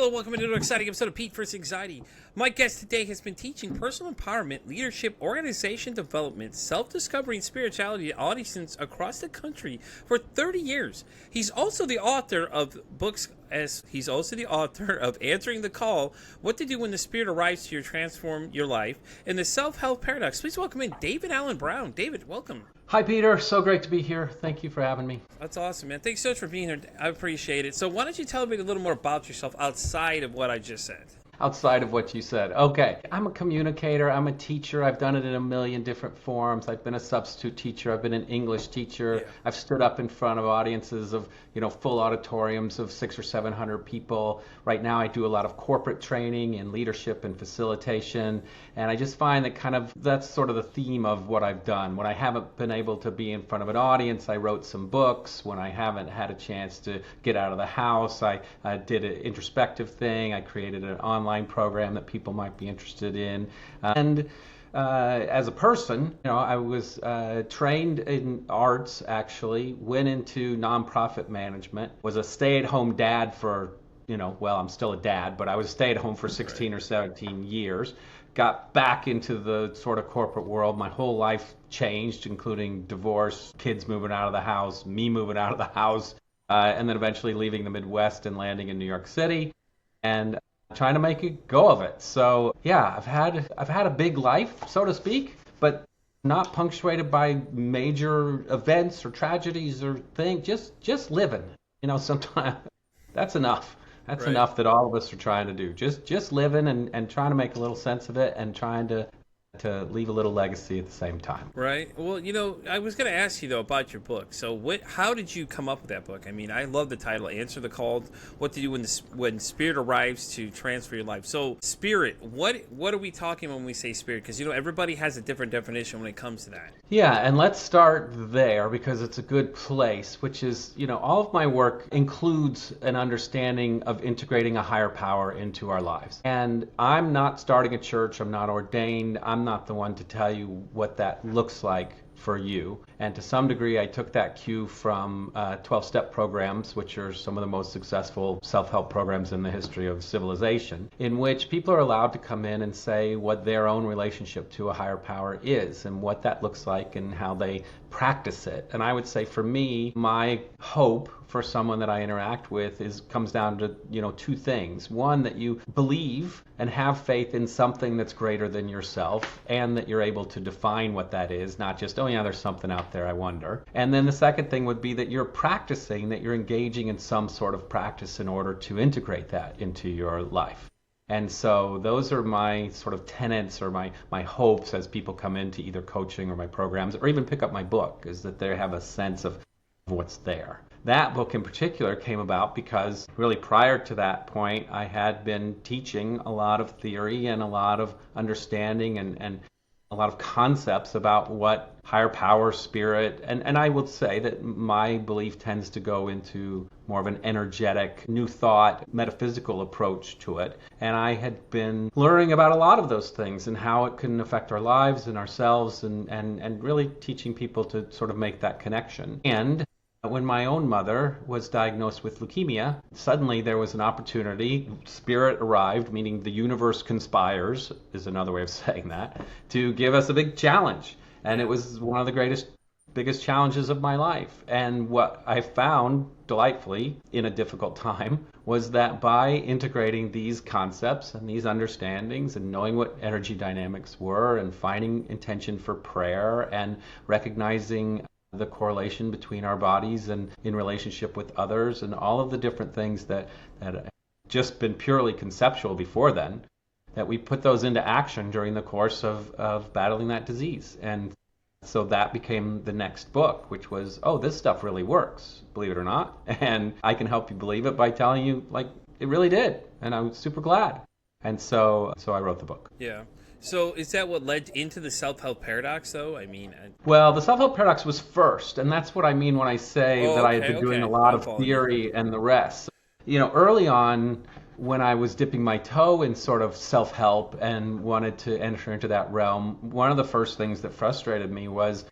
Hello, welcome to another exciting episode of Pete vs. Anxiety. My guest today has been teaching personal empowerment, leadership, organization development, self-discovery, and spirituality to audiences across the country for 30 years. He's also the author of Answering the Call, What to Do When the Spirit Arrives to Transform Your Life, and the Self-Help Paradox. Please welcome in David Allen Brown. David, welcome. Hi, Peter. So great to be here. Thank you for having me. That's awesome, man. Thanks so much for being here. I appreciate it. So why don't you tell me a little more about yourself outside of what I just said? Outside of what you said. Okay. I'm a communicator. I'm a teacher. I've done it in a million different forms. I've been a substitute teacher. I've been an English teacher. Yeah. I've stood up in front of audiences of, full auditoriums of 600 or 700 people. Right now I do a lot of corporate training in leadership and facilitation. And I just find that that's sort of the theme of what I've done. When I haven't been able to be in front of an audience, I wrote some books. When I haven't had a chance to get out of the house, I did an introspective thing. I created an online program that people might be interested in. As a person, I was trained in arts, actually, went into nonprofit management, was a stay-at-home dad for, I'm still a dad, but I was a stay-at-home for 16 or 17 years. Got back into the sort of corporate world. My whole life changed, including divorce, kids moving out of the house, me moving out of the house, and then eventually leaving the Midwest and landing in New York City. And trying to make a go of it. So yeah, I've had a big life, so to speak, but not punctuated by major events or tragedies or things. Just living. Sometimes that's enough. That's right. Enough that all of us are trying to do. Just living and trying to make a little sense of it and trying to leave a little legacy at the same time. Right. Well, I was going to ask you, though, about your book. So how did you come up with that book? I mean, I love the title, Answer the Call, What to Do when Spirit Arrives to Transfer Your Life. So spirit, what are we talking when we say spirit? Because, everybody has a different definition when it comes to that. Yeah, and let's start there because it's a good place, which is, all of my work includes an understanding of integrating a higher power into our lives. And I'm not starting a church. I'm not ordained. I'm not the one to tell you what that looks like for you. And to some degree, I took that cue from 12-step programs, which are some of the most successful self-help programs in the history of civilization, in which people are allowed to come in and say what their own relationship to a higher power is and what that looks like and how they practice it. And I would say for me, my hope for someone that I interact with comes down to, two things. One, that you believe and have faith in something that's greater than yourself and that you're able to define what that is, not just, oh yeah, there's something out there, I wonder. And then the second thing would be that you're practicing, that you're engaging in some sort of practice in order to integrate that into your life. And so those are my sort of tenets or my hopes as people come into either coaching or my programs or even pick up my book, is that they have a sense of what's there. That book in particular came about because really prior to that point, I had been teaching a lot of theory and a lot of understanding and a lot of concepts about what higher power, spirit, and I would say that my belief tends to go into more of an energetic, new thought, metaphysical approach to it. And I had been learning about a lot of those things and how it can affect our lives and ourselves and really teaching people to sort of make that connection. And when my own mother was diagnosed with leukemia, suddenly there was an opportunity. Spirit arrived, meaning the universe conspires, is another way of saying that, to give us a big challenge. And it was one of the biggest challenges of my life. And what I found delightfully in a difficult time was that by integrating these concepts and these understandings and knowing what energy dynamics were and finding intention for prayer and recognizing the correlation between our bodies and in relationship with others and all of the different things that had just been purely conceptual before then, that we put those into action during the course of battling that disease. And so that became the next book, which was, oh, this stuff really works, believe it or not. And I can help you believe it by telling you, it really did. And I was super glad. And so I wrote the book. Yeah. So is that what led into the self-help paradox, though? Well, the self-help paradox was first, and that's what I mean when I say that I had been doing a lot of theory and the rest. Early on, when I was dipping my toe in sort of self-help and wanted to enter into that realm, one of the first things that frustrated me was,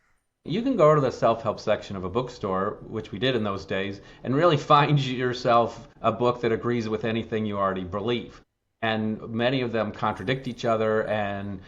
You can go to the self-help section of a bookstore, which we did in those days, and really find yourself a book that agrees with anything you already believe. And many of them contradict each other, and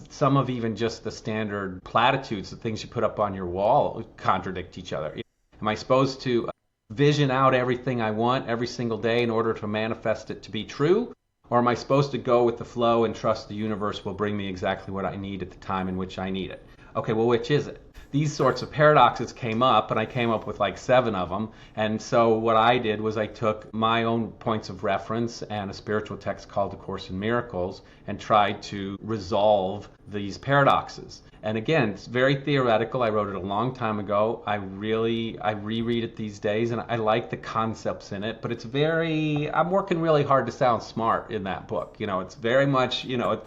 some of even just the standard platitudes, the things you put up on your wall, contradict each other. Am I supposed to vision out everything I want every single day in order to manifest it to be true? Or am I supposed to go with the flow and trust the universe will bring me exactly what I need at the time in which I need it? Okay, well, which is it? These sorts of paradoxes came up, and I came up with like 7 of them. And so what I did was I took my own points of reference and a spiritual text called A Course in Miracles and tried to resolve these paradoxes. And again, it's very theoretical. I wrote it a long time ago. I reread it these days, and I like the concepts in it, but I'm working really hard to sound smart in that book. It's very much, I'm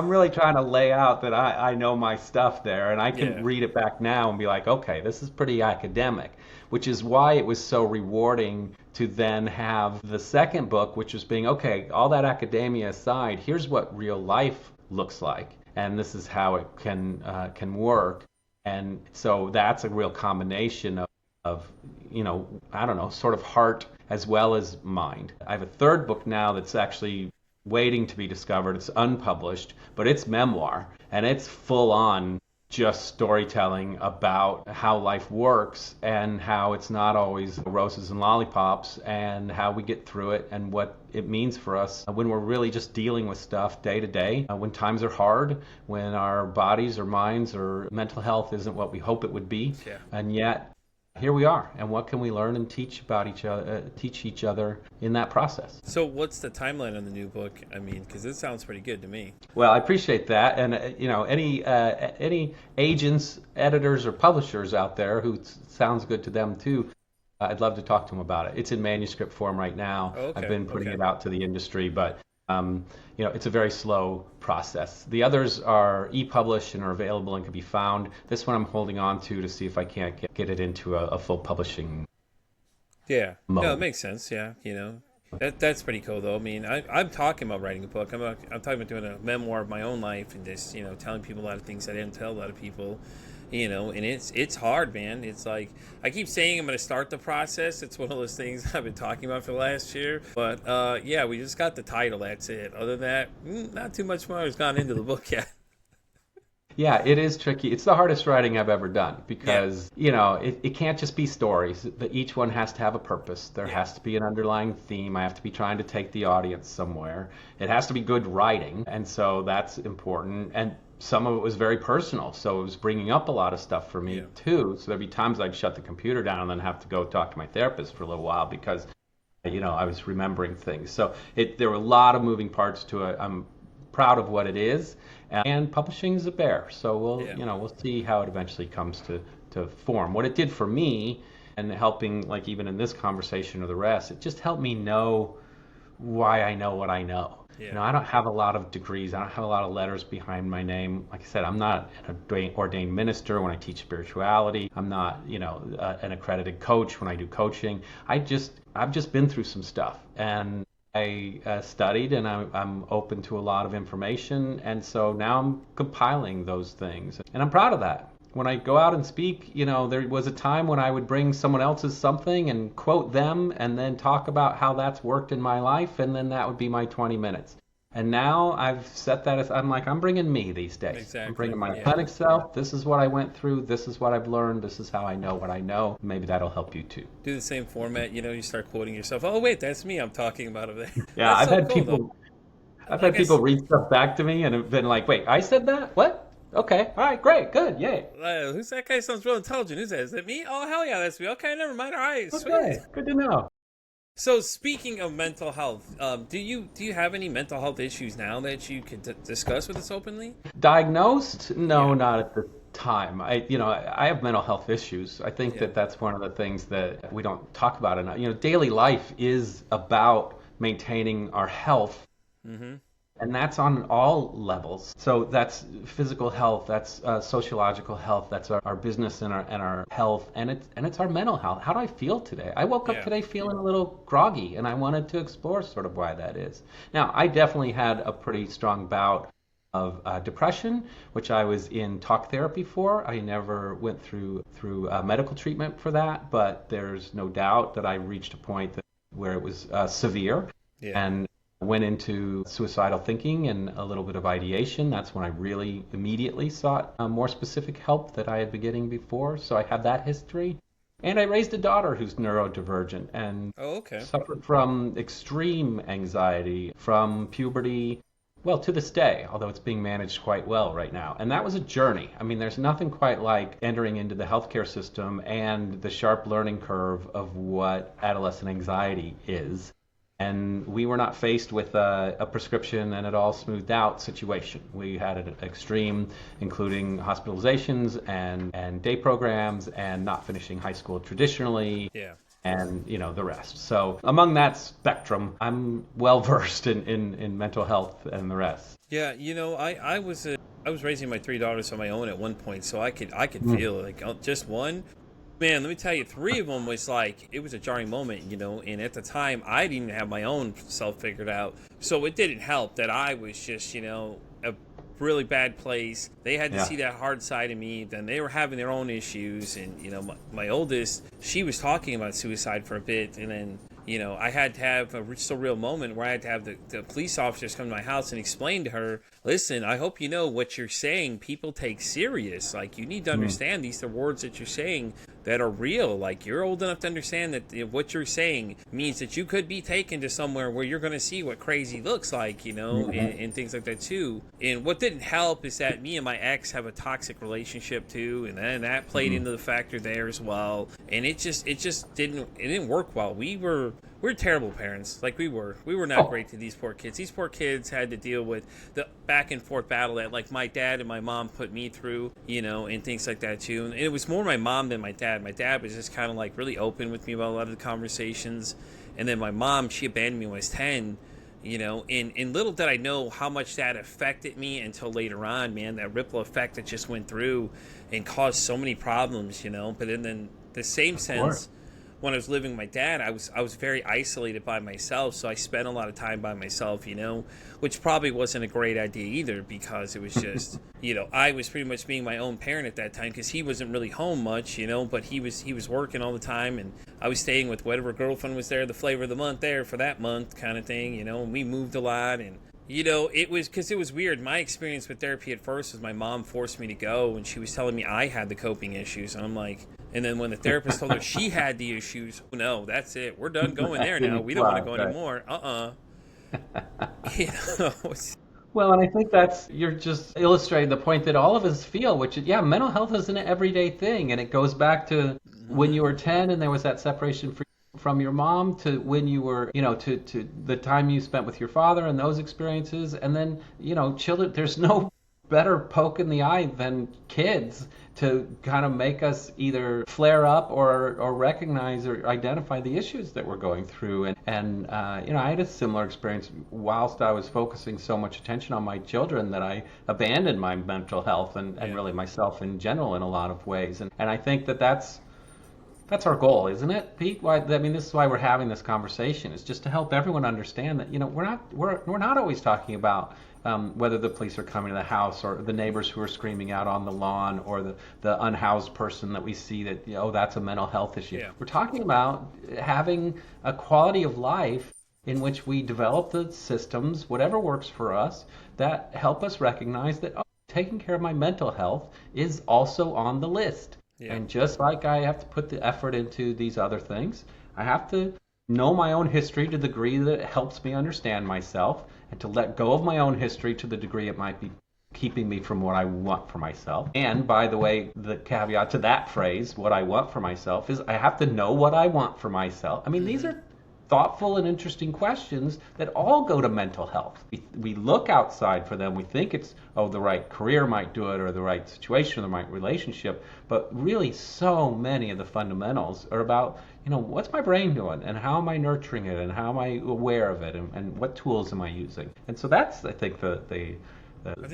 really trying to lay out that I know my stuff there, and I can read it back now and be like, okay, this is pretty academic, which is why it was so rewarding to then have the second book, which was being, okay, all that academia aside, here's what real life looks like, and this is how it can work. And so that's a real combination of I don't know, sort of heart as well as mind. I have a third book now that's actually waiting to be discovered. It's unpublished, but it's memoir, and it's full on just storytelling about how life works and how it's not always roses and lollipops, and how we get through it and what it means for us when we're really just dealing with stuff day to day, when times are hard, when our bodies or minds or mental health isn't what we hope it would be. And yet here we are, and what can we learn and teach each other in that process? So what's the timeline on the new book? I mean, because it sounds pretty good to me. Well, I appreciate that, and any agents, editors, or publishers out there who sounds good to them too, I'd love to talk to them about it. It's in manuscript form right now. Okay, I've been putting it out to the industry, but it's a very slow process. The others are e-published and are available and can be found. This one I'm holding on to see if I can't get it into a full publishing mode. No, it makes sense. That's pretty cool though. I mean, I'm talking about writing a book. I'm talking about doing a memoir of my own life and just telling people a lot of things I didn't tell a lot of people. And it's hard, man. It's like I keep saying I'm going to start the process. It's one of those things I've been talking about for the last year. But we just got the title. That's it. Other than that, not too much more has gone into the book yet. Yeah, it is tricky. It's the hardest writing I've ever done because, it can't just be stories. Each one has to have a purpose. There has to be an underlying theme. I have to be trying to take the audience somewhere. It has to be good writing, and so that's important. And some of it was very personal, so it was bringing up a lot of stuff for me too. So there'd be times I'd shut the computer down and then have to go talk to my therapist for a little while because, I was remembering things. So there were a lot of moving parts to it. I'm proud of what it is, and publishing is a bear. So we'll see how it eventually comes to form. What it did for me, and helping, like even in this conversation or the rest, it just helped me know why I know what I know. I don't have a lot of degrees. I don't have a lot of letters behind my name. Like I said, I'm not an ordained minister when I teach spirituality. I'm not, an accredited coach when I do coaching. I've just been through some stuff, and I studied, and I'm open to a lot of information, and so now I'm compiling those things, and I'm proud of that. When I go out and speak, there was a time when I would bring someone else's something and quote them and then talk about how that's worked in my life, and then that would be my 20 minutes. And now I've set that as, I'm bringing me these days. Exactly. I'm bringing my authentic self. This is what I went through. This is what I've learned. This is how I know what I know. Maybe that'll help you too. Do the same format, you start quoting yourself. Oh, wait, that's me I'm talking about over there. Yeah, I've had people read stuff back to me and have been like, wait, I said that? What? Okay. All right. Great. Good. Yay. Who's that guy? Sounds real intelligent. Who's that? Is that me? Oh, hell yeah, that's me. Okay, never mind. All right. Sweet. Okay. Good to know. So speaking of mental health, do you have any mental health issues now that you could discuss with us openly? Diagnosed? No, not at the time. I have mental health issues. I think that's one of the things that we don't talk about enough. Daily life is about maintaining our health. Mm-hmm. And that's on all levels. So that's physical health, that's sociological health, that's our business and our health, and it's our mental health. How do I feel today? I woke up today feeling a little groggy, and I wanted to explore sort of why that is. Now, I definitely had a pretty strong bout of depression, which I was in talk therapy for. I never went through medical treatment for that, but there's no doubt that I reached a point where it was severe, Yeah. and went into suicidal thinking and a little bit of ideation. That's when I really immediately sought more specific help that I had been getting before. So I have that history. And I raised a daughter who's neurodivergent and Oh, okay. suffered from extreme anxiety from puberty, well, to this day, although it's being managed quite well right now. And that was a journey. I mean, there's nothing quite like entering into the healthcare system and the sharp learning curve of what adolescent anxiety is. And we were not faced with a prescription and it all smoothed out situation. We had an extreme, including hospitalizations and day programs and not finishing high school traditionally. Yeah. And the rest. So among that spectrum, I'm well versed in mental health and the rest. Yeah, I was raising my three daughters on my own at one point, so I could feel like just one. Man, let me tell you, three of them was like, it was a jarring moment, and at the time I didn't have my own self figured out. So it didn't help that I was just, a really bad place. They had to see that hard side of me. Then they were having their own issues. And, my oldest, she was talking about suicide for a bit. And then, I had to have a surreal moment where I had to have the police officers come to my house and explain to her, listen, I hope you know what you're saying people take serious. Like, you need to understand these are words that you're saying that are real. Like, you're old enough to understand that what you're saying means that you could be taken to somewhere where you're going to see what crazy looks like, and things like that too. And what didn't help is that me and my ex have a toxic relationship too, and then that played into the factor there as well. And it just didn't work well. We were terrible parents. Like, we were not great to these poor kids. These poor kids had to deal with the back and forth battle that like my dad and my mom put me through, and things like that too. And it was more my mom than my dad. My dad was just kind of like really open with me about a lot of the conversations. And then my mom, she abandoned me when I was 10, and little did I know how much that affected me until later on, man, that ripple effect that just went through and caused so many problems, but then the same sense, when I was living with my dad, I was very isolated by myself, so I spent a lot of time by myself, which probably wasn't a great idea either, because it was just, I was pretty much being my own parent at that time, because he wasn't really home much, but he was working all the time, and I was staying with whatever girlfriend was there, the flavor of the month there for that month kind of thing, and we moved a lot, and it was weird. My experience with therapy at first was my mom forced me to go, and she was telling me I had the coping issues, and I'm like, and then when the therapist told her she had the issues, oh, no, that's it. We're done going there now. We don't want to go anymore. Well, and I think you're just illustrating the point that all of us feel, which is, mental health is an everyday thing. And it goes back to when you were 10 and there was that separation from your mom, to when you were, to the time you spent with your father and those experiences. And then, children, there's no better poke in the eye than kids to kind of make us either flare up or recognize or identify the issues that we're going through. And I had a similar experience whilst I was focusing so much attention on my children that I abandoned my mental health and really myself in general in a lot of ways. And I think that's our goal, isn't it, Pete? This is why we're having this conversation, is just to help everyone understand that, we're not always talking about whether the police are coming to the house or the neighbors who are screaming out on the lawn or the unhoused person that we see that, that's a mental health issue. Yeah. We're talking about having a quality of life in which we develop the systems, whatever works for us, that help us recognize that, taking care of my mental health is also on the list. Yeah. And just like I have to put the effort into these other things, I have to know my own history to the degree that it helps me understand myself, and to let go of my own history to the degree it might be keeping me from what I want for myself. And by the way, the caveat to that phrase, what I want for myself, is I have to know what I want for myself. I mean, these are thoughtful and interesting questions that all go to mental health. We look outside for them. We think it's, the right career might do it, or the right situation, or the right relationship. But really, so many of the fundamentals are about, what's my brain doing, and how am I nurturing it, and how am I aware of it, and what tools am I using? And so that's, I think, the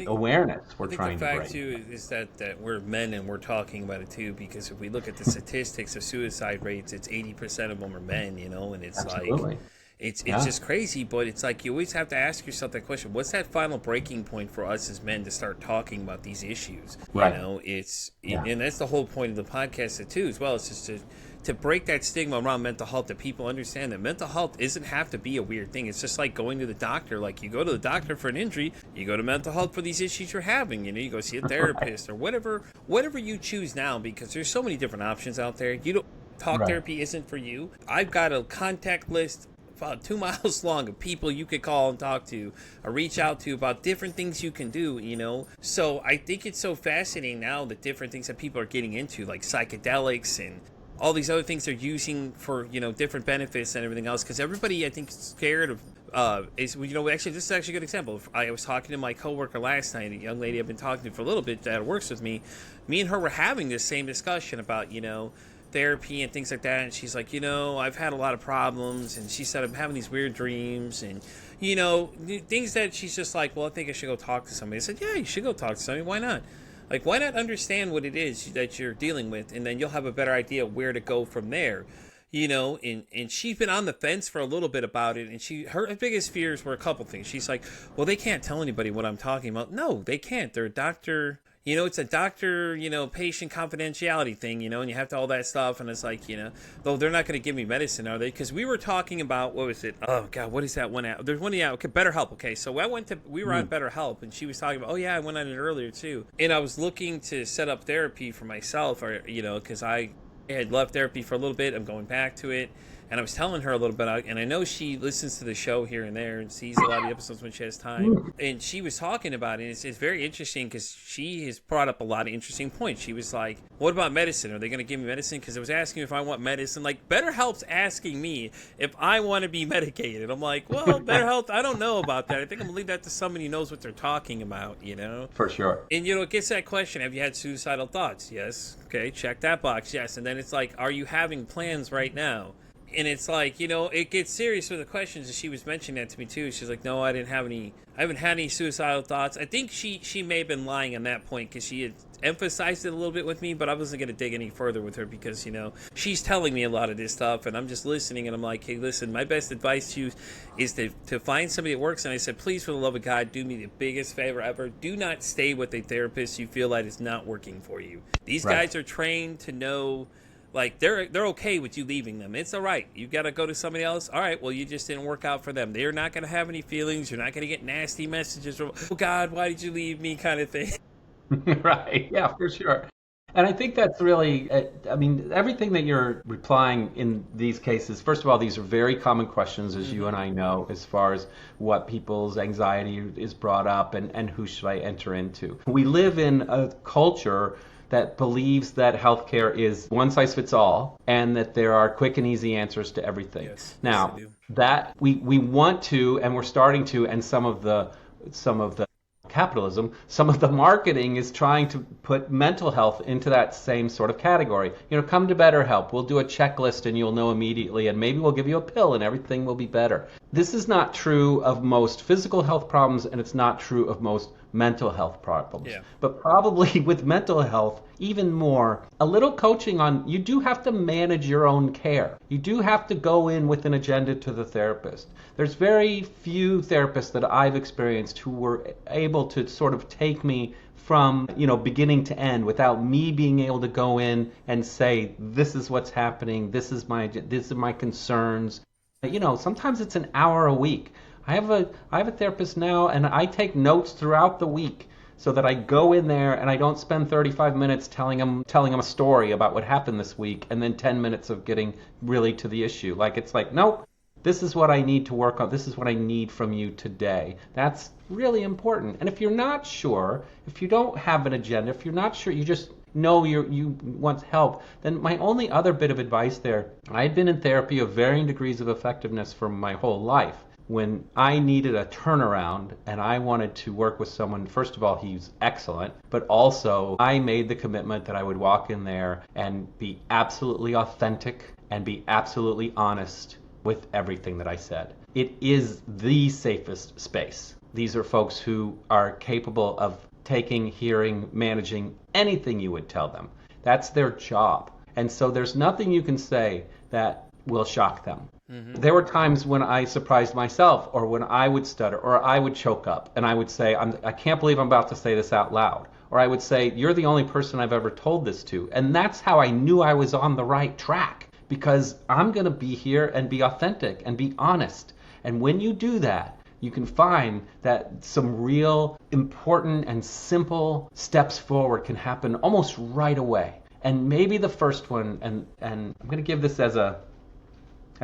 awareness we're trying to bring. The fact too is that we're men and we're talking about it too, because if we look at the statistics of suicide rates, it's 80% of them are men, and it's Absolutely. Like, It's just crazy, but it's like you always have to ask yourself that question: what's that final breaking point for us as men to start talking about these issues? Right. You know, and that's the whole point of the podcast too, as well. It's just to break that stigma around mental health, that people understand that mental health doesn't have to be a weird thing. It's just like going to the doctor. Like, you go to the doctor for an injury, you go to mental health for these issues you're having. You know, you go see a therapist or whatever you choose now, because there's so many different options out there. You don't talk therapy isn't for you. I've got a contact list about 2 miles long of people you could call and talk to or reach out to about different things you can do, you know. So I think it's so fascinating now, the different things that people are getting into, like psychedelics and all these other things they're using for, you know, different benefits and everything else, because everybody, I think, is scared of actually, this is actually a good example. I was talking to my coworker last night, a young lady I've been talking to for a little bit that works with me. Me and her were having this same discussion about, you know, therapy and things like that, and she's like, you know, I've had a lot of problems, and she said I'm having these weird dreams, and, you know, things that she's just like, well, I think I should go talk to somebody. I said, yeah, you should go talk to somebody. Why not? Like, why not understand what it is that you're dealing with, and then you'll have a better idea where to go from there. You know, and she's been on the fence for a little bit about it, and her biggest fears were a couple things. She's like, well, they can't tell anybody what I'm talking about. No, they can't. They're a doctor. You know, it's a doctor, you know, patient confidentiality thing, you know, and you have to all that stuff. And it's like, you know, though they're not going to give me medicine, are they? Because we were talking about, what was it? Oh, God, what is that one out? There's one, okay, BetterHelp. Okay, so we were on BetterHelp, and she was talking about, oh, yeah, I went on it earlier, too. And I was looking to set up therapy for myself, or, you know, because I had left therapy for a little bit. I'm going back to it. And I was telling her a little bit, and I know she listens to the show here and there and sees a lot of the episodes when she has time. And she was talking about it. And it's very interesting because she has brought up a lot of interesting points. She was like, what about medicine? Are they going to give me medicine? Because I was asking if I want medicine. Like, BetterHelp's asking me if I want to be medicated. I'm like, well, BetterHelp, I don't know about that. I think I'm going to leave that to somebody who knows what they're talking about, you know? For sure. And, you know, it gets that question, have you had suicidal thoughts? Yes. Okay, check that box. Yes. And then it's like, are you having plans right now? And it's like, you know, it gets serious with the questions. And she was mentioning that to me too. She's like, no, I haven't had any suicidal thoughts. I think she may have been lying on that point, because she had emphasized it a little bit with me, but I wasn't going to dig any further with her, because, you know, she's telling me a lot of this stuff and I'm just listening, and I'm like, hey, listen, my best advice to you is to find somebody that works. And I said, please, for the love of God, do me the biggest favor ever. Do not stay with a therapist you feel like is not working for you. These guys are trained to know, like, they're okay with you leaving them. It's all right. You got to go to somebody else. All right, well, you just didn't work out for them. They're not going to have any feelings. You're not going to get nasty messages from, oh, God, why did you leave me, kind of thing. Right. Yeah, for sure. And I think that's really, I mean, everything that you're replying in these cases, first of all, these are very common questions, as you and I know, as far as what people's anxiety is brought up and who should I enter into. We live in a culture that believes that healthcare is one size fits all, and that there are quick and easy answers to everything. Yes, now, that we want to, and we're starting to, and some of the capitalism, some of the marketing is trying to put mental health into that same sort of category. You know, come to BetterHelp. We'll do a checklist and you'll know immediately, and maybe we'll give you a pill and everything will be better. This is not true of most physical health problems, and it's not true of most mental health problems. Yeah. But probably with mental health, even more, a little coaching on, you do have to manage your own care. You do have to go in with an agenda to the therapist. There's very few therapists that I've experienced who were able to sort of take me from, you know, beginning to end without me being able to go in and say, this is what's happening, this is my concerns. You know, sometimes it's an hour a week. I have a therapist now, and I take notes throughout the week so that I go in there and I don't spend 35 minutes telling them a story about what happened this week and then 10 minutes of getting really to the issue. Like, it's like, nope, this is what I need to work on. This is what I need from you today. That's really important. And if you're not sure, if you don't have an agenda, if you're not sure, you just know you want help, then my only other bit of advice there, I had been in therapy of varying degrees of effectiveness for my whole life. When I needed a turnaround and I wanted to work with someone, first of all, he's excellent, but also I made the commitment that I would walk in there and be absolutely authentic and be absolutely honest with everything that I said. It is the safest space. These are folks who are capable of taking, hearing, managing anything you would tell them. That's their job. And so there's nothing you can say that will shock them. There were times when I surprised myself, or when I would stutter, or I would choke up, and I would say, I can't believe I'm about to say this out loud. Or I would say, you're the only person I've ever told this to. And that's how I knew I was on the right track, because I'm going to be here and be authentic and be honest. And when you do that, you can find that some real important and simple steps forward can happen almost right away. And maybe the first one, and I'm going to give this as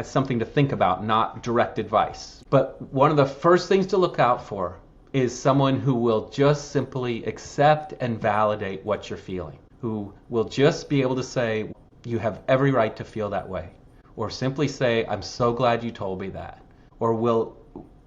something to think about, not direct advice. But one of the first things to look out for is someone who will just simply accept and validate what you're feeling, who will just be able to say, you have every right to feel that way, or simply say, I'm so glad you told me that, or will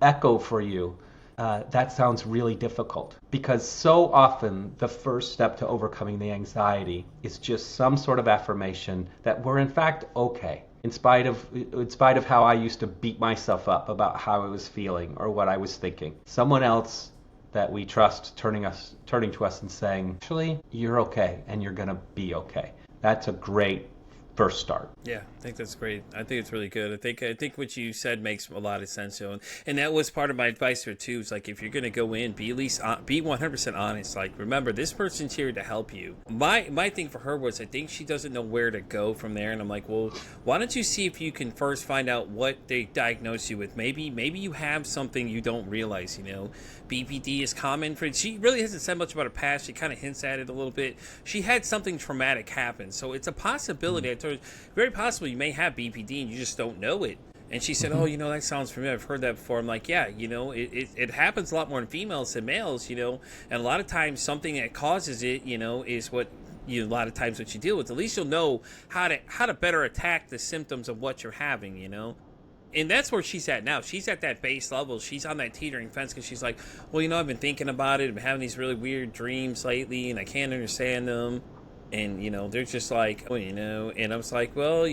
echo for you, that sounds really difficult. Because so often the first step to overcoming the anxiety is just some sort of affirmation that we're in fact okay, in spite of how I used to beat myself up about how I was feeling or what I was thinking. Someone else that we trust turning to us and saying, actually, you're okay and you're gonna be okay. That's a great first start. Yeah, I think that's great. I think it's really good. I think what you said makes a lot of sense, and that was part of my advice here too. Is like, if you're gonna go in, be 100% honest. Like, remember, this person's here to help you. My thing for her was, I think she doesn't know where to go from there, and I'm like, well, why don't you see if you can first find out what they diagnosed you with? Maybe you have something you don't realize. BPD is common for. She really hasn't said much about her past. She kind of hints at it a little bit. She had something traumatic happen, so it's a possibility. I told her, very possible you may have BPD and you just don't know it. And she said, oh, that sounds familiar. I've heard that before. I'm like, yeah, it happens a lot more in females than males, and a lot of times something that causes it, is what a lot of times what you deal with. At least you'll know how to better attack the symptoms of what you're having, And that's where she's at now. She's at that base level. She's on that teetering fence because she's like, well, I've been thinking about it. I've been having these really weird dreams lately and I can't understand them. And, they're just like, and I was like, well,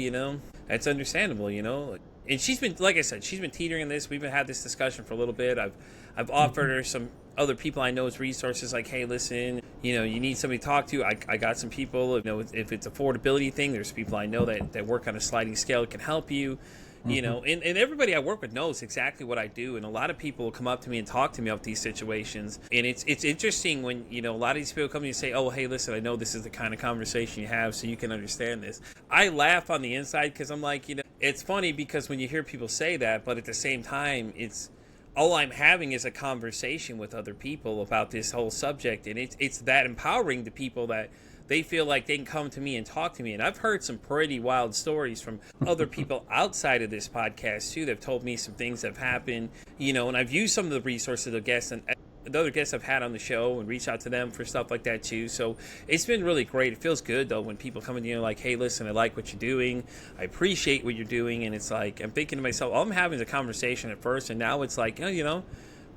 that's understandable, And she's been, like I said, she's been teetering in this. We've had this discussion for a little bit. I've offered her some other people I know as resources, like, hey, listen, you need somebody to talk to. I got some people, if it's affordability thing, there's people I know that work on a sliding scale that can help you. And everybody I work with knows exactly what I do, and a lot of people will come up to me and talk to me about these situations, and it's interesting when a lot of these people come to me and say, oh, hey, listen, I know this is the kind of conversation you have, so you can understand this. I laugh on the inside because I'm like, it's funny because when you hear people say that, but at the same time, it's all I'm having is a conversation with other people about this whole subject, and it's that empowering to people that they feel like they can come to me and talk to me. And I've heard some pretty wild stories from other people outside of this podcast, too, that have told me some things that have happened, and I've used some of the resources of guests and the other guests I've had on the show and reached out to them for stuff like that, too. So it's been really great. It feels good, though, when people come to you like, hey, listen, I like what you're doing. I appreciate what you're doing. And it's like, I'm thinking to myself, I'm having a conversation at first, and now it's like, well,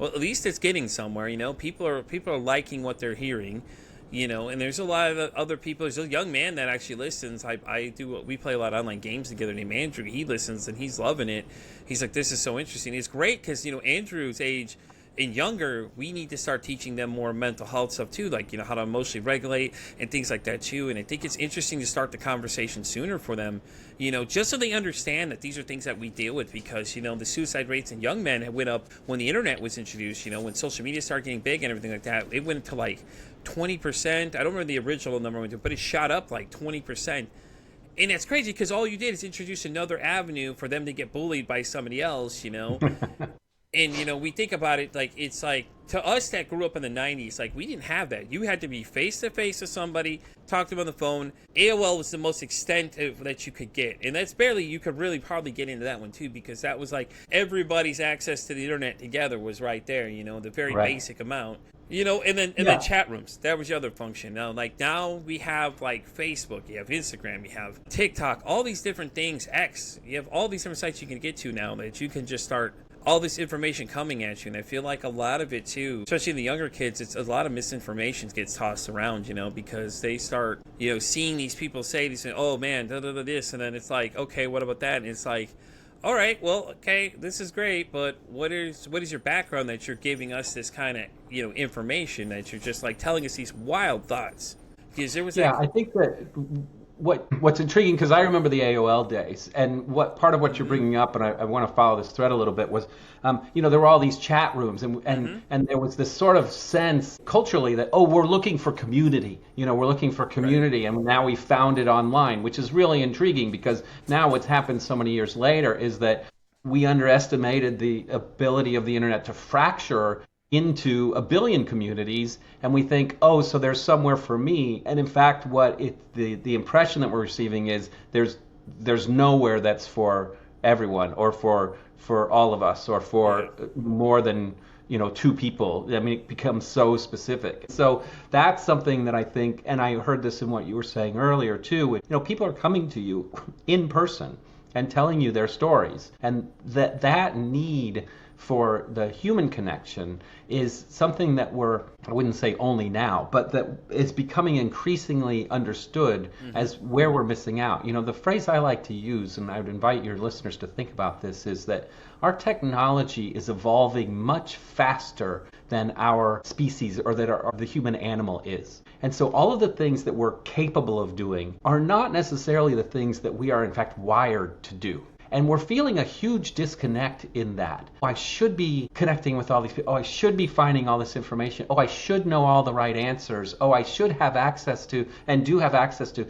at least it's getting somewhere. People are liking what they're hearing. And there's a lot of other people. There's a young man that actually listens. We play a lot of online games together named Andrew. He listens and he's loving it. He's like, this is so interesting. It's great because, Andrew's age and younger, we need to start teaching them more mental health stuff too, like, how to emotionally regulate and things like that too. And I think it's interesting to start the conversation sooner for them, just so they understand that these are things that we deal with, because, the suicide rates in young men went up when the internet was introduced, when social media started getting big and everything like that. It went to like 20%. I don't remember the original number, but it shot up like 20%. And that's crazy because all you did is introduce another avenue for them to get bullied by somebody else, And, we think about it like, it's like, to us that grew up in the 90s, like, we didn't have that. You had to be face-to-face with somebody, talk to them on the phone. AOL was the most extent that you could get. And that's barely, you could really probably get into that one, too, because that was like, everybody's access to the internet together was right there, the very basic amount. And then chat rooms. That was the other function. Now we have like Facebook, you have Instagram, you have TikTok, all these different things, X. You have all these different sites you can get to now that you can just start all this information coming at you. And I feel like a lot of it too, especially in the younger kids, it's a lot of misinformation gets tossed around, because they start, seeing these people say these, oh man, this, and then it's like, okay, what about that? And it's like, all right, well, okay, this is great, but what is your background that you're giving us this kind of, information that you're just like telling us these wild thoughts? Because there was I think that what's intriguing, because I remember the AOL days, and what part of what you're bringing up, and I want to follow this thread a little bit, was there were all these chat rooms, and there was this sort of sense culturally that, oh, we're looking for community, we're looking for community, and now we found it online, which is really intriguing, because now what's happened so many years later is that we underestimated the ability of the internet to fracture into a billion communities, and we think, oh, so there's somewhere for me. And in fact, the impression that we're receiving is there's nowhere that's for everyone, or for all of us, or for more than two people. I mean, it becomes so specific. So that's something that I think, and I heard this in what you were saying earlier too. People are coming to you in person and telling you their stories, and that need for the human connection is something that I wouldn't say only now, but that is becoming increasingly understood as where we're missing out. The phrase I like to use, and I would invite your listeners to think about this, is that our technology is evolving much faster than our species, or that the human animal is. And so all of the things that we're capable of doing are not necessarily the things that we are in fact wired to do. And we're feeling a huge disconnect in that. Oh, I should be connecting with all these people. Oh, I should be finding all this information. Oh, I should know all the right answers. Oh, I should have access to, and do have access to,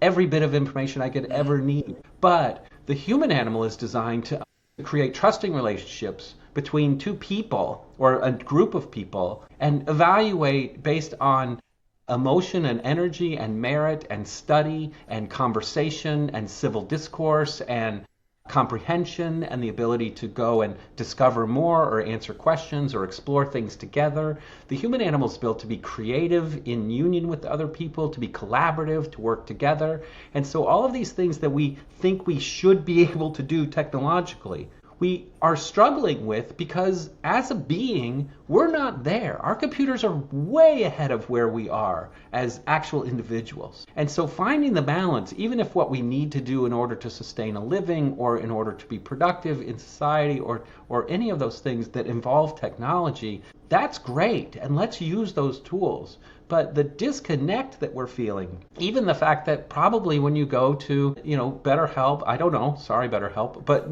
every bit of information I could ever need. But the human animal is designed to create trusting relationships between two people or a group of people, and evaluate based on emotion and energy and merit and study and conversation and civil discourse and comprehension and the ability to go and discover more or answer questions or explore things together. The human animal is built to be creative in union with other people, to be collaborative, to work together. And so all of these things that we think we should be able to do technologically, we are struggling with, because as a being, we're not there. Our computers are way ahead of where we are as actual individuals. And so finding the balance, even if what we need to do in order to sustain a living, or in order to be productive in society, or any of those things that involve technology, that's great. And let's use those tools. But the disconnect that we're feeling, even the fact that probably when you go to, BetterHelp, I don't know, sorry, BetterHelp, but,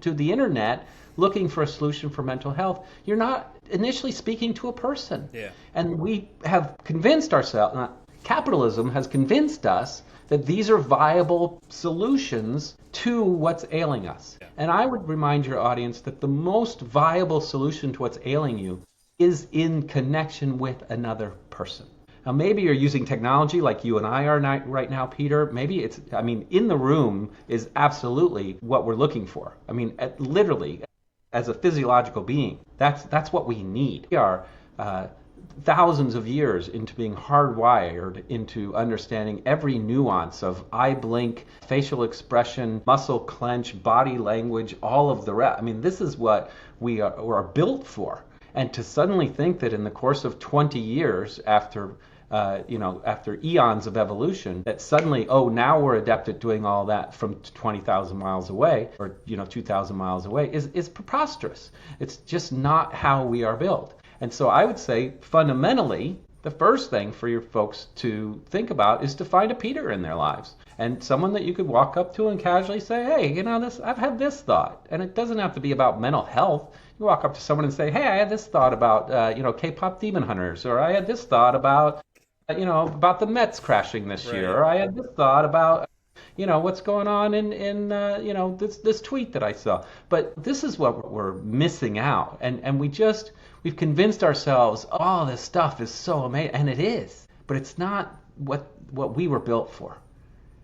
to the internet looking for a solution for mental health, you're not initially speaking to a person. Yeah. And we have convinced ourselves, capitalism has convinced us that these are viable solutions to what's ailing us. Yeah. And I would remind your audience that the most viable solution to what's ailing you is in connection with another person. Now, maybe you're using technology like you and I are right now, Peter. Maybe in the room is absolutely what we're looking for. Literally, as a physiological being, that's what we need. We are thousands of years into being hardwired into understanding every nuance of eye blink, facial expression, muscle clench, body language, all of the rest. This is what we are built for. And to suddenly think that in the course of 20 years after eons of evolution, that suddenly, now we're adept at doing all that from 20,000 miles away, or 2,000 miles away, is preposterous. It's just not how we are built. And so I would say, fundamentally, the first thing for your folks to think about is to find a Peter in their lives, and someone that you could walk up to and casually say, hey, I've had this thought. And it doesn't have to be about mental health. You walk up to someone and say, hey, I had this thought about, K-pop Demon Hunters, or I had this thought about the Mets crashing this year, or I had this thought about, what's going on in this tweet that I saw. But this is what we're missing out. And we've convinced ourselves, oh, this stuff is so amazing. And it is, but it's not what we were built for.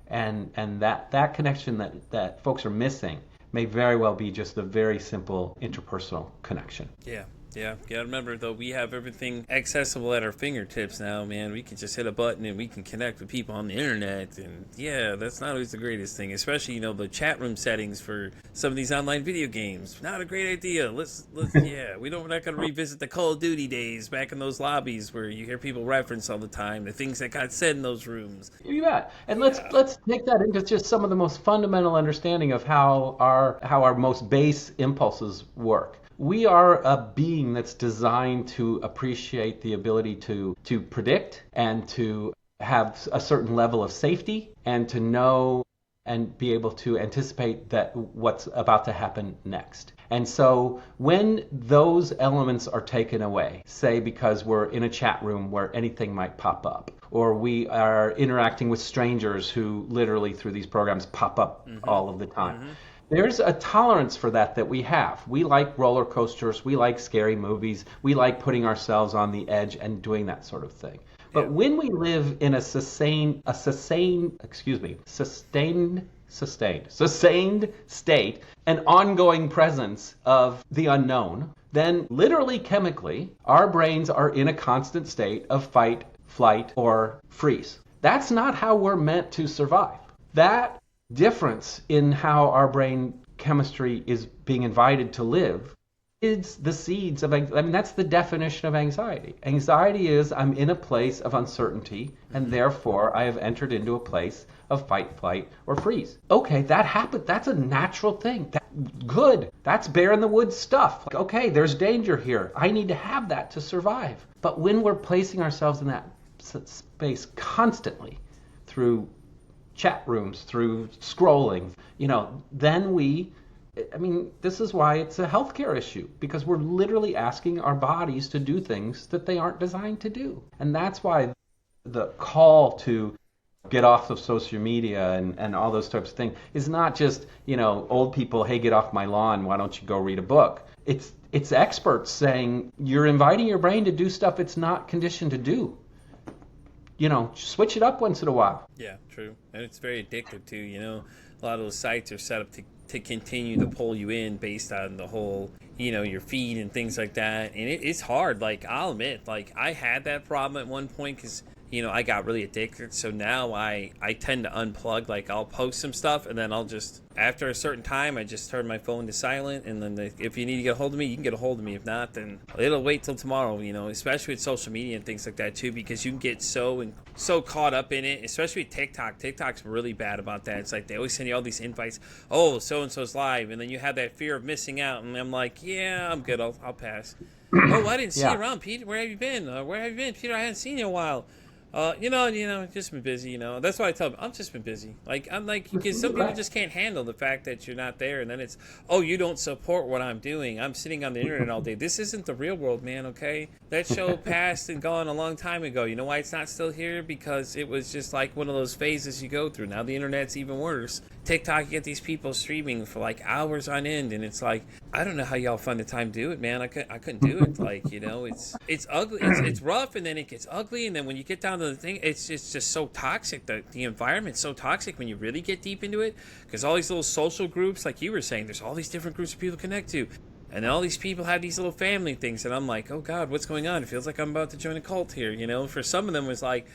And that connection that folks are missing may very well be just a very simple interpersonal connection. Yeah. Yeah, remember though, we have everything accessible at our fingertips now, man. We can just hit a button and we can connect with people on the internet, and yeah, that's not always the greatest thing, especially, the chat room settings for some of these online video games. Not a great idea. Let's we're not going to revisit the Call of Duty days back in those lobbies where you hear people reference all the time the things that got said in those rooms. You bet. And let's take that into just some of the most fundamental understanding of how our most base impulses work. We are a being that's designed to appreciate the ability to predict and to have a certain level of safety and to know and be able to anticipate that what's about to happen next. And so when those elements are taken away, say because we're in a chat room where anything might pop up, or we are interacting with strangers who literally through these programs pop up all of the time, there's a tolerance for that we have. We like roller coasters, we like scary movies, we like putting ourselves on the edge and doing that sort of thing. But when we live in a sustained state, an ongoing presence of the unknown, then literally chemically, our brains are in a constant state of fight, flight, or freeze. That's not how we're meant to survive. That difference in how our brain chemistry is being invited to live is the seeds of, that's the definition of anxiety. Anxiety is I'm in a place of uncertainty and therefore I have entered into a place of fight, flight, or freeze. Okay, that happened. That's a natural thing. Good. That's bear in the woods stuff. Okay, there's danger here. I need to have that to survive. But when we're placing ourselves in that space constantly through chat rooms, through scrolling, then this is why it's a healthcare issue, because we're literally asking our bodies to do things that they aren't designed to do. And that's why the call to get off of social media and all those types of things is not just, old people, hey, get off my lawn, why don't you go read a book? It's experts saying you're inviting your brain to do stuff it's not conditioned to do. Switch it up once in a while. Yeah, true. And it's very addictive too, A lot of those sites are set up to continue to pull you in based on the whole, your feed and things like that. And it's hard. Like, I'll admit, I had that problem at one point because, I got really addicted. So now I tend to unplug. Like, I'll post some stuff and then I'll just, after a certain time, I just turn my phone to silent. And then if you need to get a hold of me, you can get a hold of me. If not, then it'll wait till tomorrow, especially with social media and things like that too, because you can get so caught up in it, especially with TikTok. TikTok's really bad about that. It's like they always send you all these invites. Oh, so-and-so's live. And then you have that fear of missing out. And I'm like, yeah, I'm good. I'll pass. Oh, I didn't see you around, Pete. Where have you been? Peter? I hadn't seen you in a while. Just been busy, That's why I tell them, I've just been busy. Because some people just can't handle the fact that you're not there. And then it's, oh, you don't support what I'm doing. I'm sitting on the internet all day. This isn't the real world, man, okay? That show passed and gone a long time ago. You know why it's not still here? Because it was just like one of those phases you go through. Now the internet's even worse. TikTok, you get these people streaming for hours on end. And it's like, I don't know how y'all find the time to do it, man. I couldn't do it. It's ugly. It's rough, and then it gets ugly. And then when you get down to the thing, it's just so toxic. The environment's so toxic when you really get deep into it, because all these little social groups, like you were saying, there's all these different groups of people to connect to, and all these people have these little family things, and I'm like, oh God, what's going on? It feels like I'm about to join a cult here. For some of them, it was like,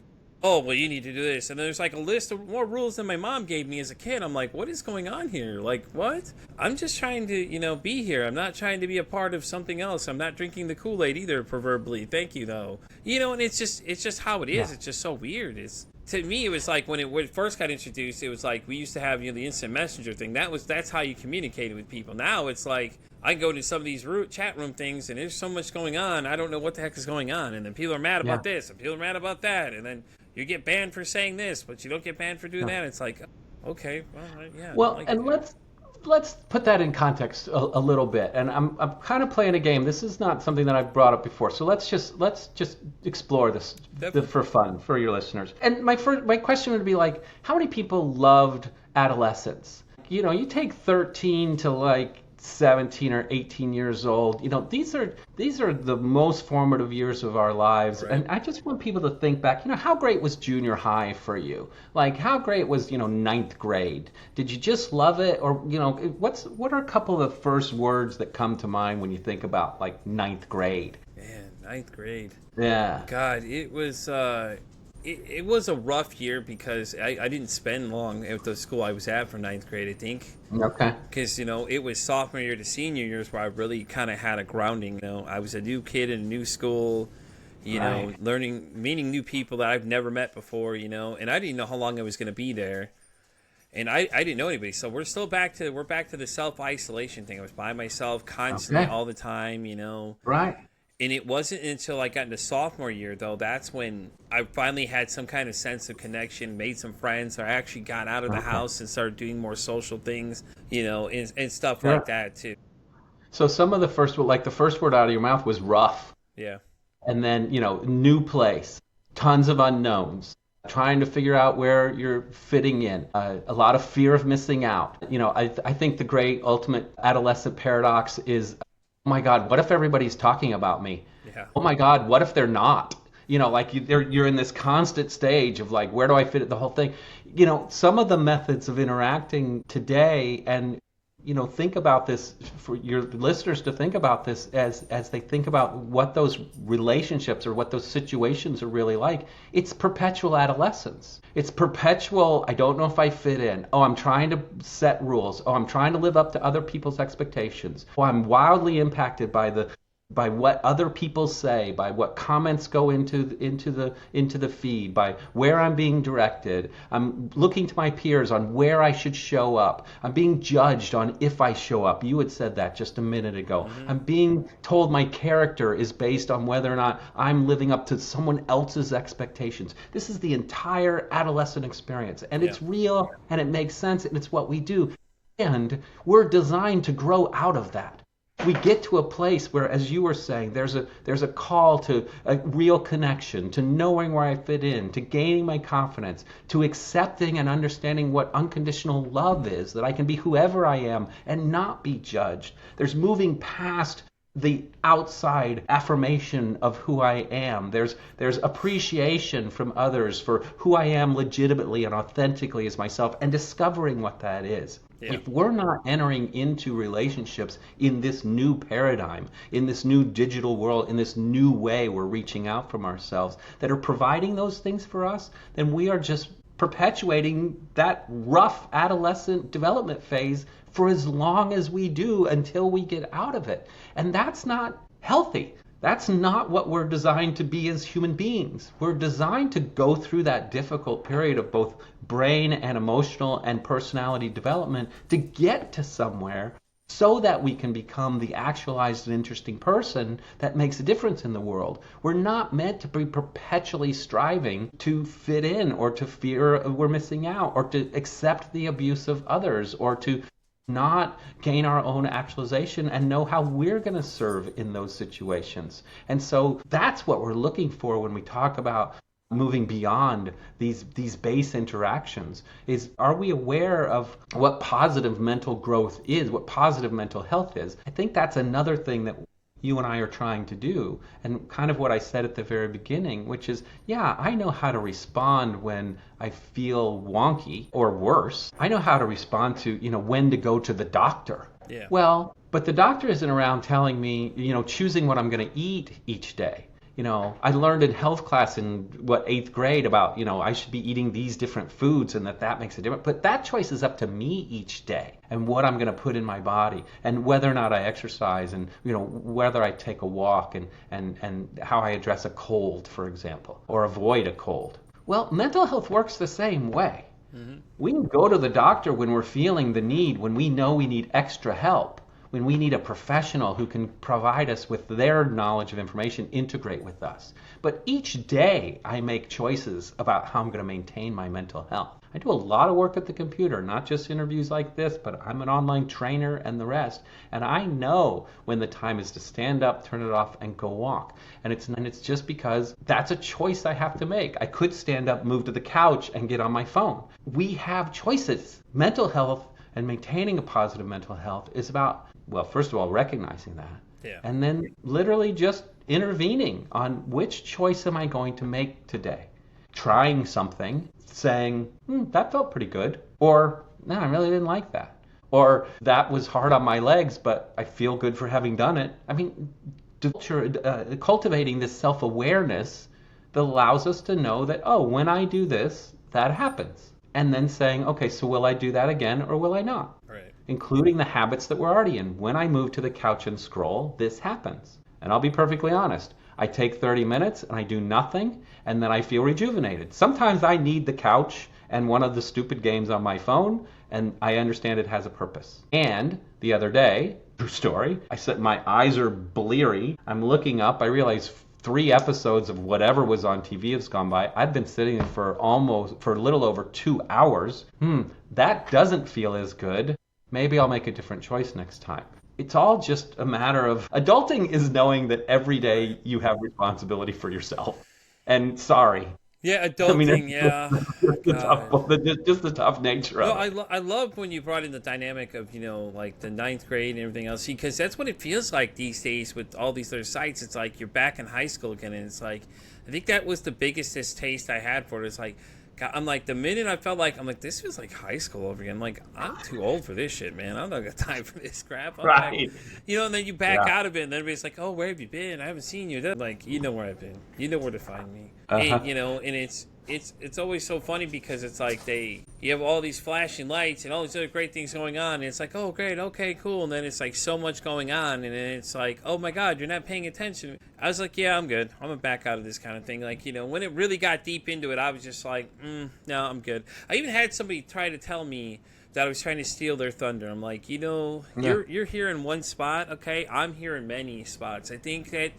oh, well, you need to do this. And there's a list of more rules than my mom gave me as a kid. I'm like, what is going on here? What? I'm just trying to, be here. I'm not trying to be a part of something else. I'm not drinking the Kool-Aid either, proverbially. Thank you, though. And it's just how it is. Yeah. It's just so weird. To me, it was like when it first got introduced, it was like we used to have, the instant messenger thing. That's how you communicated with people. Now it's like I go to some of these chat room things and there's so much going on. I don't know what the heck is going on. And then people are mad about this and people are mad about that. And then you get banned for saying this, but you don't get banned for doing that. It's like, okay, well, yeah. Well, and let's put that in context a little bit. And I'm kind of playing a game. This is not something that I've brought up before. So let's just explore this for fun for your listeners. And my question would be how many people loved Adolescence? You take 13 to 17 or 18 years old. These are the most formative years of our lives. Right. And I just want people to think back, how great was junior high for you? How great was, ninth grade? Did you just love it? Or, what are a couple of the first words that come to mind when you think about ninth grade? Man, ninth grade. Yeah. God, it was it was a rough year because I didn't spend long at the school I was at for ninth grade, I think. Okay. Because, it was sophomore year to senior years where I really kind of had a grounding. I was a new kid in a new school, meeting new people that I've never met before, and I didn't know how long I was going to be there. And I didn't know anybody. So we're back to the self-isolation thing. I was by myself constantly all the time, Right. And it wasn't until I got into sophomore year, though, that's when I finally had some kind of sense of connection, made some friends. I actually got out of the Okay. house and started doing more social things, and stuff like Sure. that, too. So some of the first, like the first word out of your mouth was rough. Yeah. And then, new place, tons of unknowns, trying to figure out where you're fitting in, a lot of fear of missing out. I think the great ultimate adolescent paradox is, oh my God, what if everybody's talking about me? Yeah. Oh my God, what if they're not? Like you're in this constant stage of like, where do I fit it, the whole thing? Some of the methods of interacting today, and think about this for your listeners to think about this as they think about what those relationships or what those situations are really like. It's perpetual adolescence. It's perpetual, I don't know if I fit in. Oh, I'm trying to set rules. Oh, I'm trying to live up to other people's expectations. Oh, I'm wildly impacted by what other people say, by what comments go into the feed, by where I'm being directed. I'm looking to my peers on where I should show up. I'm being judged on if I show up. You had said that just a minute ago. Mm-hmm. I'm being told my character is based on whether or not I'm living up to someone else's expectations. This is the entire adolescent experience, and Yeah. it's real, and it makes sense, and it's what we do. And we're designed to grow out of that. We get to a place where, as you were saying, there's a call to a real connection, to knowing where I fit in, to gaining my confidence, to accepting and understanding what unconditional love is, that I can be whoever I am and not be judged. There's moving past the outside affirmation of who I am. There's appreciation from others for who I am legitimately and authentically as myself, and discovering what that is. Yeah. If we're not entering into relationships in this new paradigm, in this new digital world, in this new way we're reaching out from ourselves, that are providing those things for us, then we are just perpetuating that rough adolescent development phase for as long as we do until we get out of it. And that's not healthy. That's not what we're designed to be as human beings. We're designed to go through that difficult period of both brain and emotional and personality development to get to somewhere so that we can become the actualized and interesting person that makes a difference in the world. We're not meant to be perpetually striving to fit in, or to fear we're missing out, or to accept the abuse of others, or to not gain our own actualization and know how we're going to serve in those situations. And so that's what we're looking for when we talk about moving beyond these base interactions. Is, are we aware of what positive mental growth is, what positive mental health is? I think that's another thing that you and I are trying to do, and kind of what I said at the very beginning, which is, yeah, I know how to respond when I feel wonky or worse. I know how to respond to, when to go to the doctor. Yeah. Well, but the doctor isn't around telling me, choosing what I'm going to eat each day. I learned in health class in 8th grade about, I should be eating these different foods, and that makes a difference. But that choice is up to me each day, and what I'm going to put in my body, and whether or not I exercise, and, whether I take a walk, and how I address a cold, for example, or avoid a cold. Well, mental health works the same way. Mm-hmm. We can go to the doctor when we're feeling the need, when we know we need extra help, when we need a professional who can provide us with their knowledge of information, integrate with us. But each day I make choices about how I'm going to maintain my mental health. I do a lot of work at the computer, not just interviews like this, but I'm an online trainer and the rest. And I know when the time is to stand up, turn it off, and go walk. And it's just because that's a choice I have to make. I could stand up, move to the couch, and get on my phone. We have choices. Mental health and maintaining a positive mental health is about, well, first of all, recognizing that. Yeah. And then literally just intervening on which choice am I going to make today. Trying something, saying, that felt pretty good. Or, no, I really didn't like that. Or, that was hard on my legs, but I feel good for having done it. I mean, cultivating this self-awareness that allows us to know that, oh, when I do this, that happens. And then saying, okay, so will I do that again or will I not? Right. Including the habits that we're already in. When I move to the couch and scroll, this happens. And I'll be perfectly honest. I take 30 minutes and I do nothing, and then I feel rejuvenated. Sometimes I need the couch and one of the stupid games on my phone, and I understand it has a purpose. And the other day, true story, I said my eyes are bleary. I'm looking up. I realize 3 episodes of whatever was on TV has gone by. I've been sitting there for a little over 2 hours. That doesn't feel as good. Maybe I'll make a different choice next time. It's all just a matter of adulting is knowing that every day you have responsibility for yourself. And sorry. Yeah, adulting, yeah. Just the tough nature of it. I love when you brought in the dynamic of, like the ninth grade and everything else, because that's what it feels like these days with all these other sites. It's like you're back in high school again, and it's like, I think that was the biggest distaste I had for it. It's like, God, I'm like, the minute I felt like, I'm like, this feels like high school over again. I'm like, I'm too old for this shit, man. I'm not got time for this crap. Right. Back, and then you back out of it, and everybody's like, oh, where have you been? I haven't seen you. They're like, you know where I've been. You know where to find me. And, and it's always so funny because it's like you have all these flashing lights and all these other great things going on, and it's like, oh great, okay, cool, and then it's like so much going on, and then it's like, oh my God, you're not paying attention. I was like, yeah, I'm good. I'm gonna back out of this kind of thing. Like, when it really got deep into it, I was just like, no, I'm good. I even had somebody try to tell me that I was trying to steal their thunder. I'm like, you're here in one spot, okay? I'm here in many spots. I think that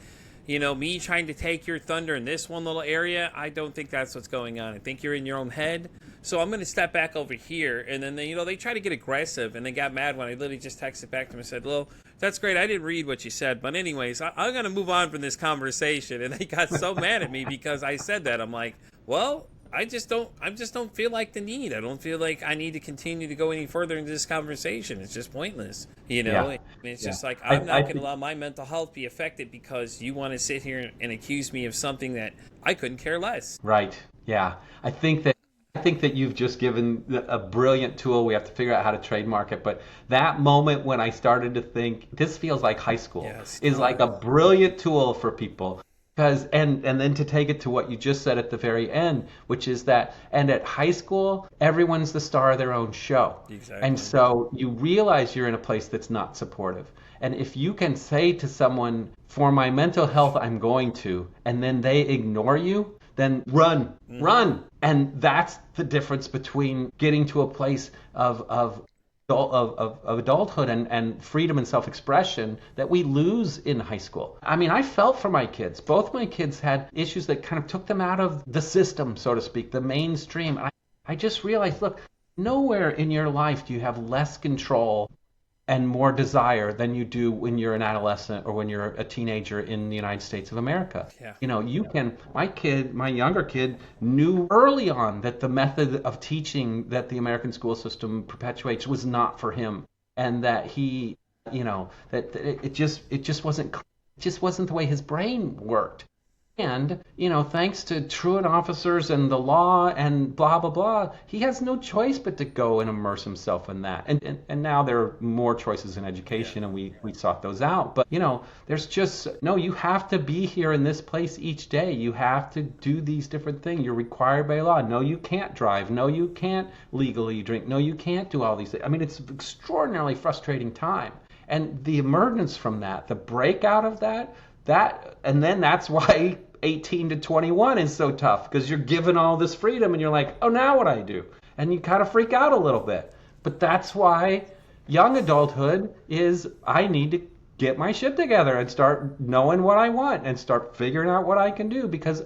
me trying to take your thunder in this one little area, I don't think that's what's going on. I think you're in your own head. So I'm going to step back over here. And then, they try to get aggressive, and they got mad when I literally just texted back to them and said, well, that's great. I didn't read what you said. But anyways, I'm going to move on from this conversation. And they got so mad at me because I said that. I'm like, well, I just don't feel like the need. I don't feel like I need to continue to go any further into this conversation. It's just pointless, It's just like, I'm not going to allow my mental health be affected because you want to sit here and accuse me of something that I couldn't care less. Right. Yeah. I think that you've just given a brilliant tool. We have to figure out how to trademark it. But that moment when I started to think this feels like high school is like a brilliant tool for people. And then to take it to what you just said at the very end, which is that, and at high school, everyone's the star of their own show. Exactly. And so you realize you're in a place that's not supportive. And if you can say to someone, for my mental health, I'm going to, and then they ignore you, then run. And that's the difference between getting to a place of adulthood and freedom and self-expression that we lose in high school. I mean, I felt for my kids. Both my kids had issues that kind of took them out of the system, so to speak, the mainstream. I just realized, look, nowhere in your life do you have less control and more desire than you do when you're an adolescent or when you're a teenager in the United States of America. Yeah. My younger kid knew early on that the method of teaching that the American school system perpetuates was not for him, and that he, that it just wasn't the way his brain worked. And, thanks to truant officers and the law and blah, blah, blah, he has no choice but to go and immerse himself in that. And now there are more choices in education, and we sought those out. But, there's just, no, you have to be here in this place each day. You have to do these different things. You're required by law. No, you can't drive. No, you can't legally drink. No, you can't do all these things. I mean, it's an extraordinarily frustrating time. And the emergence from that, the breakout of that, and then that's why 18 to 21 is so tough, because you're given all this freedom and you're like, oh, now what I do? And you kind of freak out a little bit. But that's why young adulthood is, I need to get my shit together and start knowing what I want and start figuring out what I can do, because,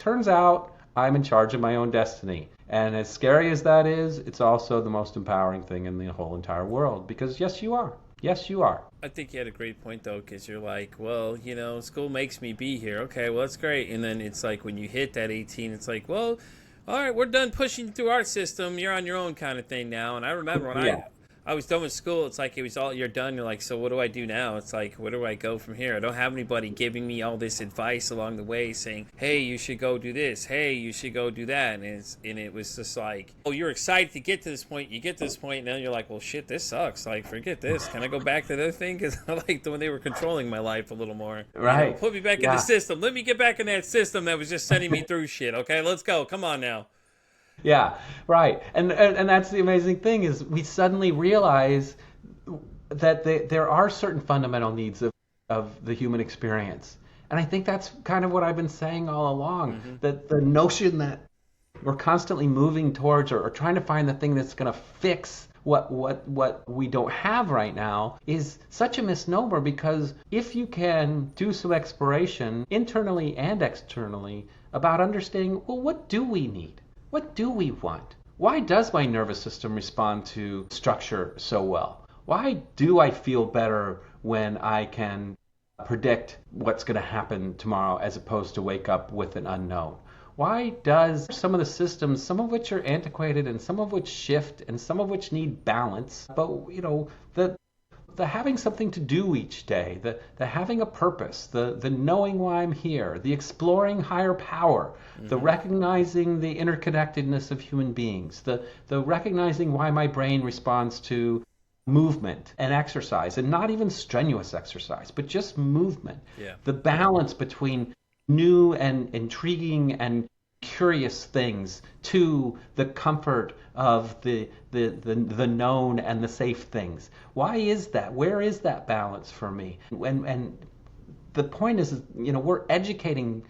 turns out I'm in charge of my own destiny. And as scary as that is, it's also the most empowering thing in the whole entire world, because yes, you are. Yes, you are. I think you had a great point, though, because you're like, well, school makes me be here. Okay, well, that's great. And then it's like when you hit that 18, it's like, well, all right, we're done pushing through our system. You're on your own kind of thing now. And I remember when I was done with school, it's like it was all, you're done. You're like, so what do I do now? It's like, where do I go from here? I don't have anybody giving me all this advice along the way saying, hey, you should go do this. Hey, you should go do that. And it was just like, oh, you're excited to get to this point. You get to this point, and then you're like, well, shit, this sucks. Like, forget this. Can I go back to the other thing? Because I liked when they were controlling my life a little more. Right. Put me back in the system. Let me get back in that system that was just sending me through shit. Okay, let's go. Come on now. Yeah, right. And that's the amazing thing, is we suddenly realize that there are certain fundamental needs of the human experience. And I think that's kind of what I've been saying all along, that the notion that we're constantly moving towards or trying to find the thing that's going to fix what we don't have right now is such a misnomer, because if you can do some exploration internally and externally about understanding, well, what do we need? What do we want? Why does my nervous system respond to structure so well? Why do I feel better when I can predict what's going to happen tomorrow as opposed to wake up with an unknown? Why does some of the systems, some of which are antiquated and some of which shift and some of which need balance, but the having something to do each day, the having a purpose, the knowing why I'm here, the exploring higher power, the recognizing the interconnectedness of human beings, the recognizing why my brain responds to movement and exercise, and not even strenuous exercise, but just movement. Yeah. The balance between new and intriguing and curious things to the comfort of the known and the safe things. Why is that? Where is that balance for me? And the point is, we're educating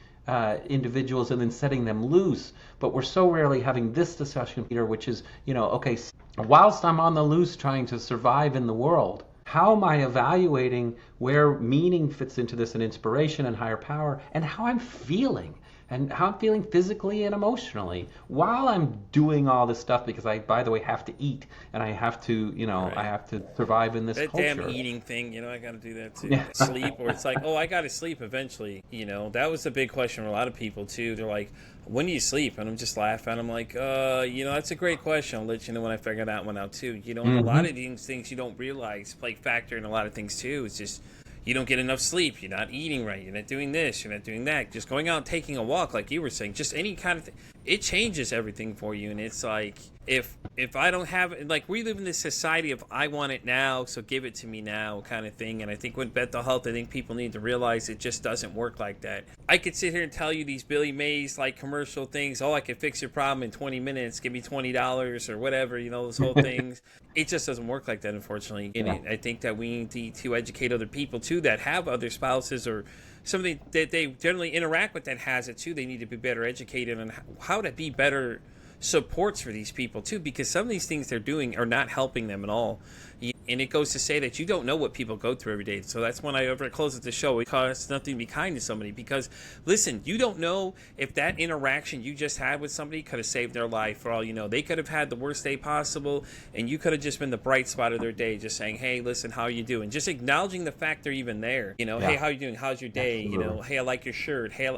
individuals and then setting them loose, but we're so rarely having this discussion, Peter, which is, okay, whilst I'm on the loose trying to survive in the world, how am I evaluating where meaning fits into this, and inspiration and higher power, and how I'm feeling, and how I'm feeling physically and emotionally while I'm doing all this stuff, because I, by the way, have to eat, and I have to, Right. I have to survive in this That culture. damn eating thing, I got to do that too. Yeah. Sleep, or it's like, oh, I got to sleep eventually. That was the big question for a lot of people too. They're like, when do you sleep? And I'm just laughing. I'm like, that's a great question. I'll let you know when I figure that one out too. And a lot of these things you don't realize play factor in a lot of things too. It's just, you don't get enough sleep, you're not eating right, you're not doing this, you're not doing that. Just going out and taking a walk, like you were saying, just any kind of thing, it changes everything for you. And it's like, if I don't have it, like, we live in this society of I want it now, so give it to me now kind of thing. And I think with mental health, I think people need to realize it just doesn't work like that. I could sit here and tell you these Billy Mays like commercial things, I can fix your problem in 20 minutes, give me $20 or whatever, those whole things. It just doesn't work like that, unfortunately. And I think that we need to educate other people too that have other spouses or somebody that they generally interact with that has it too. They need to be better educated on how to be better supports for these people too, because some of these things they're doing are not helping them at all. And it goes to say that you don't know what people go through every day. So that's when I ever close at the show. It costs nothing to be kind to somebody, because listen, you don't know if that interaction you just had with somebody could have saved their life. For all you know, they could have had the worst day possible, and you could have just been the bright spot of their day, just saying, hey, listen, how are you doing? Just acknowledging the fact they're even there. Hey, how are you doing? How's your day? Absolutely. Hey, I like your shirt. Hey,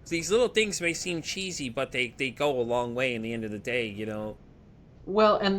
these little things may seem cheesy, but they go a long way in the end of the day. Well, and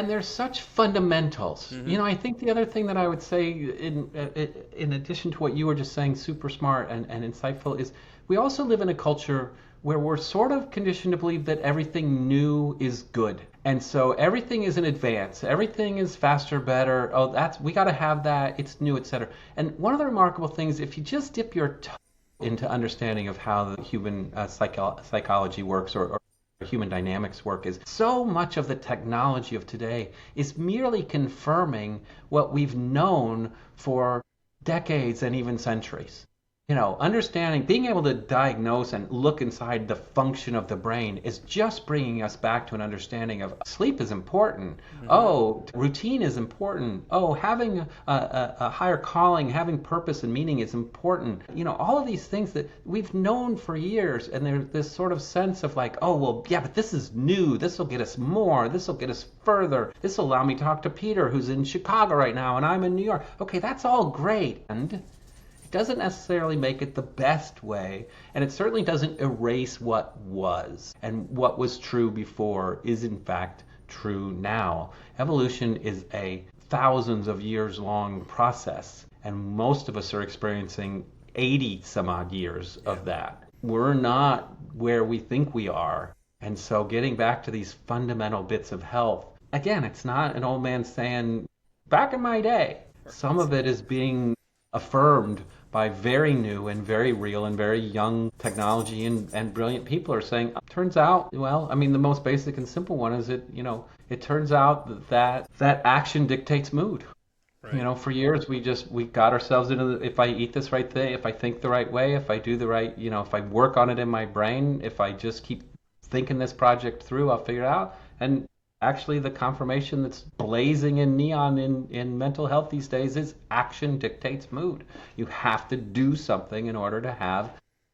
there's such fundamentals. I think the other thing that I would say, in addition to what you were just saying, super smart and insightful, is we also live in a culture where we're sort of conditioned to believe that everything new is good. And so everything is in advance. Everything is faster, better. Oh, we got to have that. It's new, etc. And one of the remarkable things, if you just dip your toe into understanding of how the human psychology works, or human dynamics work, is so much of the technology of today is merely confirming what we've known for decades and even centuries. Understanding, being able to diagnose and look inside the function of the brain is just bringing us back to an understanding of sleep is important. Oh, routine is important. Oh, having a higher calling, having purpose and meaning is important. All of these things that we've known for years, and there's this sort of sense of like, oh, well, yeah, but this is new. This will get us more. This will get us further. This will allow me to talk to Peter, who's in Chicago right now, and I'm in New York. Okay, that's all great. And it doesn't necessarily make it the best way, and it certainly doesn't erase what was. And what was true before is in fact true now. Evolution is a thousands of years long process, and most of us are experiencing 80 some odd years of that. We're not where we think we are. And so getting back to these fundamental bits of health, again, it's not an old man saying, back in my day. Some of it is being affirmed by very new and very real and very young technology, and brilliant people are saying, turns out, well, I mean, the most basic and simple one is it turns out that action dictates mood. Right. For years we got ourselves into if I eat this right thing, if I think the right way, if I do the right, if I work on it in my brain, if I just keep thinking this project through, I'll figure it out. And actually, the confirmation that's blazing in neon in mental health these days is action dictates mood. You have to do something in order to have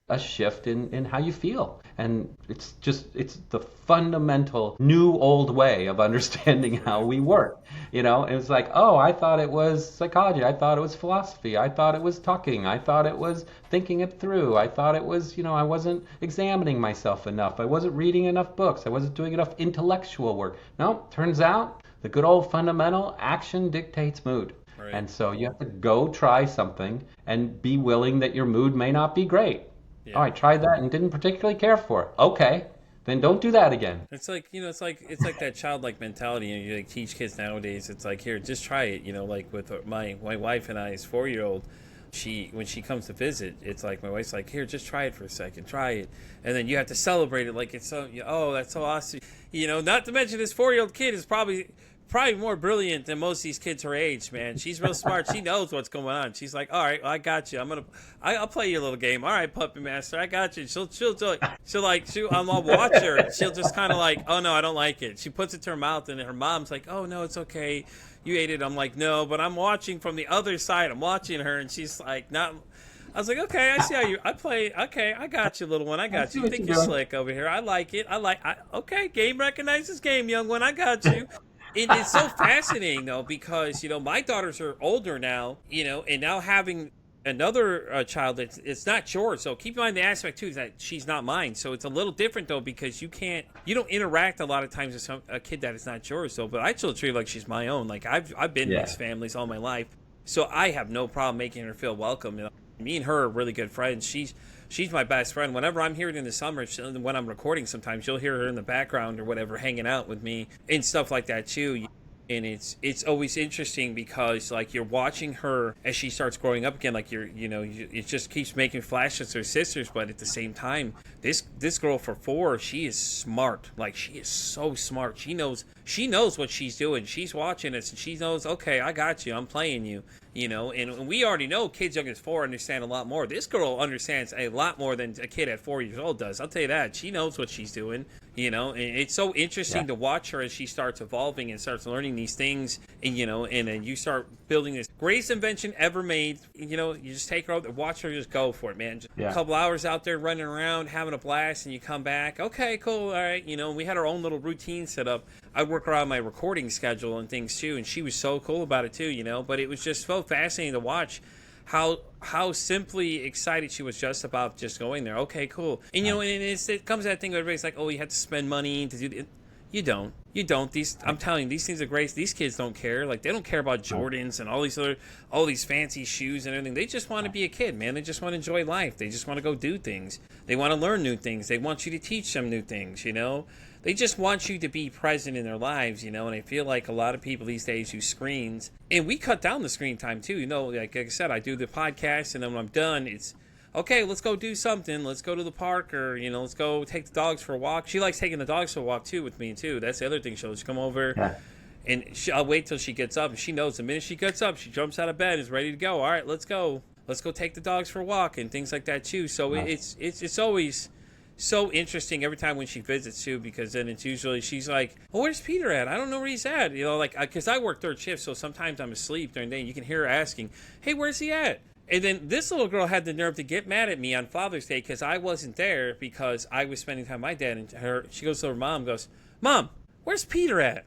a shift in how you feel. And it's the fundamental new old way of understanding how we work. And it's like, oh, I thought it was psychology. I thought it was philosophy. I thought it was talking. I thought it was thinking it through. I thought it was, I wasn't examining myself enough. I wasn't reading enough books. I wasn't doing enough intellectual work. No, turns out the good old fundamental action dictates mood. Right. And so you have to go try something and be willing that your mood may not be great. Yeah. Oh, I tried that and didn't particularly care for it. Okay, then don't do that again. It's like, it's like that childlike mentality. You like teach kids nowadays. It's like, here, just try it. Like with my wife and I's 4-year-old, when she comes to visit, it's like my wife's like, here, just try it for a second, try it, and then you have to celebrate it like it's so. Oh, that's so awesome. Not to mention this 4-year-old kid is probably more brilliant than most of these kids her age, man. She's real smart. She knows what's going on. She's like, all right, well, I got you. I'll play your little game. All right, puppy master, I got you. She'll do it. I'll watch her. She'll just kind of like, oh no, I don't like it. She puts it to her mouth, and her mom's like, oh no, it's okay. You ate it. I'm like, no, but I'm watching from the other side. I'm watching her, and she's like, not. I was like, okay, I see how I play. Okay, I got you, little one. I got you. You think you're slick over here. I like it. Okay, game recognizes game, young one. I got you. It's so fascinating, though, because, my daughters are older now, and now having another child, it's not yours. So keep in mind the aspect, too, is that she's not mine. So it's a little different, though, because you don't interact a lot of times with a kid that is not yours. So, but I still treat her like she's my own. Like, I've been in these families all my life. So I have no problem making her feel welcome. Me and her are really good friends. She's my best friend. Whenever I'm here in the summer, when I'm recording sometimes, you'll hear her in the background or whatever, hanging out with me and stuff like that too. And it's always interesting because like you're watching her as she starts growing up again, like it just keeps making flashes to her sisters, but at the same time, this girl for 4, she is smart. Like she is so smart. She knows what she's doing. She's watching us and she knows, okay, I got you. I'm playing you. And we already know kids young as 4 understand a lot more. This girl understands a lot more than a kid at 4 years old does. I'll tell you that. She knows what she's doing, and it's so interesting to watch her as she starts evolving and starts learning these things, and then you start building this greatest invention ever made. You just take her out, watch her just go for it, man. Just a couple hours out there running around, having a blast, and you come back. Okay, cool, all right. We had our own little routine set up. I work around my recording schedule and things too, and she was so cool about it too, but it was just so fascinating to watch how simply excited she was just about just going there. Okay, cool. And and it comes to that thing where everybody's like, oh, you have to spend money to do it. You don't. I'm telling you, these things are great. These kids don't care. Like, they don't care about Jordans and all these fancy shoes and everything. They just want to be a kid, man. They just want to enjoy life. They just want to go do things. They want to learn new things. They want you to teach them new things, They just want you to be present in their lives, and I feel like a lot of people these days use screens. And we cut down the screen time, too. Like I said, I do the podcast, and then when I'm done, it's, okay, let's go do something. Let's go to the park, or, let's go take the dogs for a walk. She likes taking the dogs for a walk, too, with me, too. That's the other thing. She'll just come over, and I'll wait till she gets up. And she knows the minute she gets up, she jumps out of bed and is ready to go. All right, let's go. Let's go take the dogs for a walk and things like that, too. So it's always so interesting every time when she visits too, because then it's usually she's like, oh, where's Peter at? I don't know where he's at, because I work third shift, so sometimes I'm asleep during the day and you can hear her asking, hey, where's he at? And then this little girl had the nerve to get mad at me on Father's Day because I wasn't there because I was spending time with my dad, and she goes to her mom, goes, Mom, where's Peter at?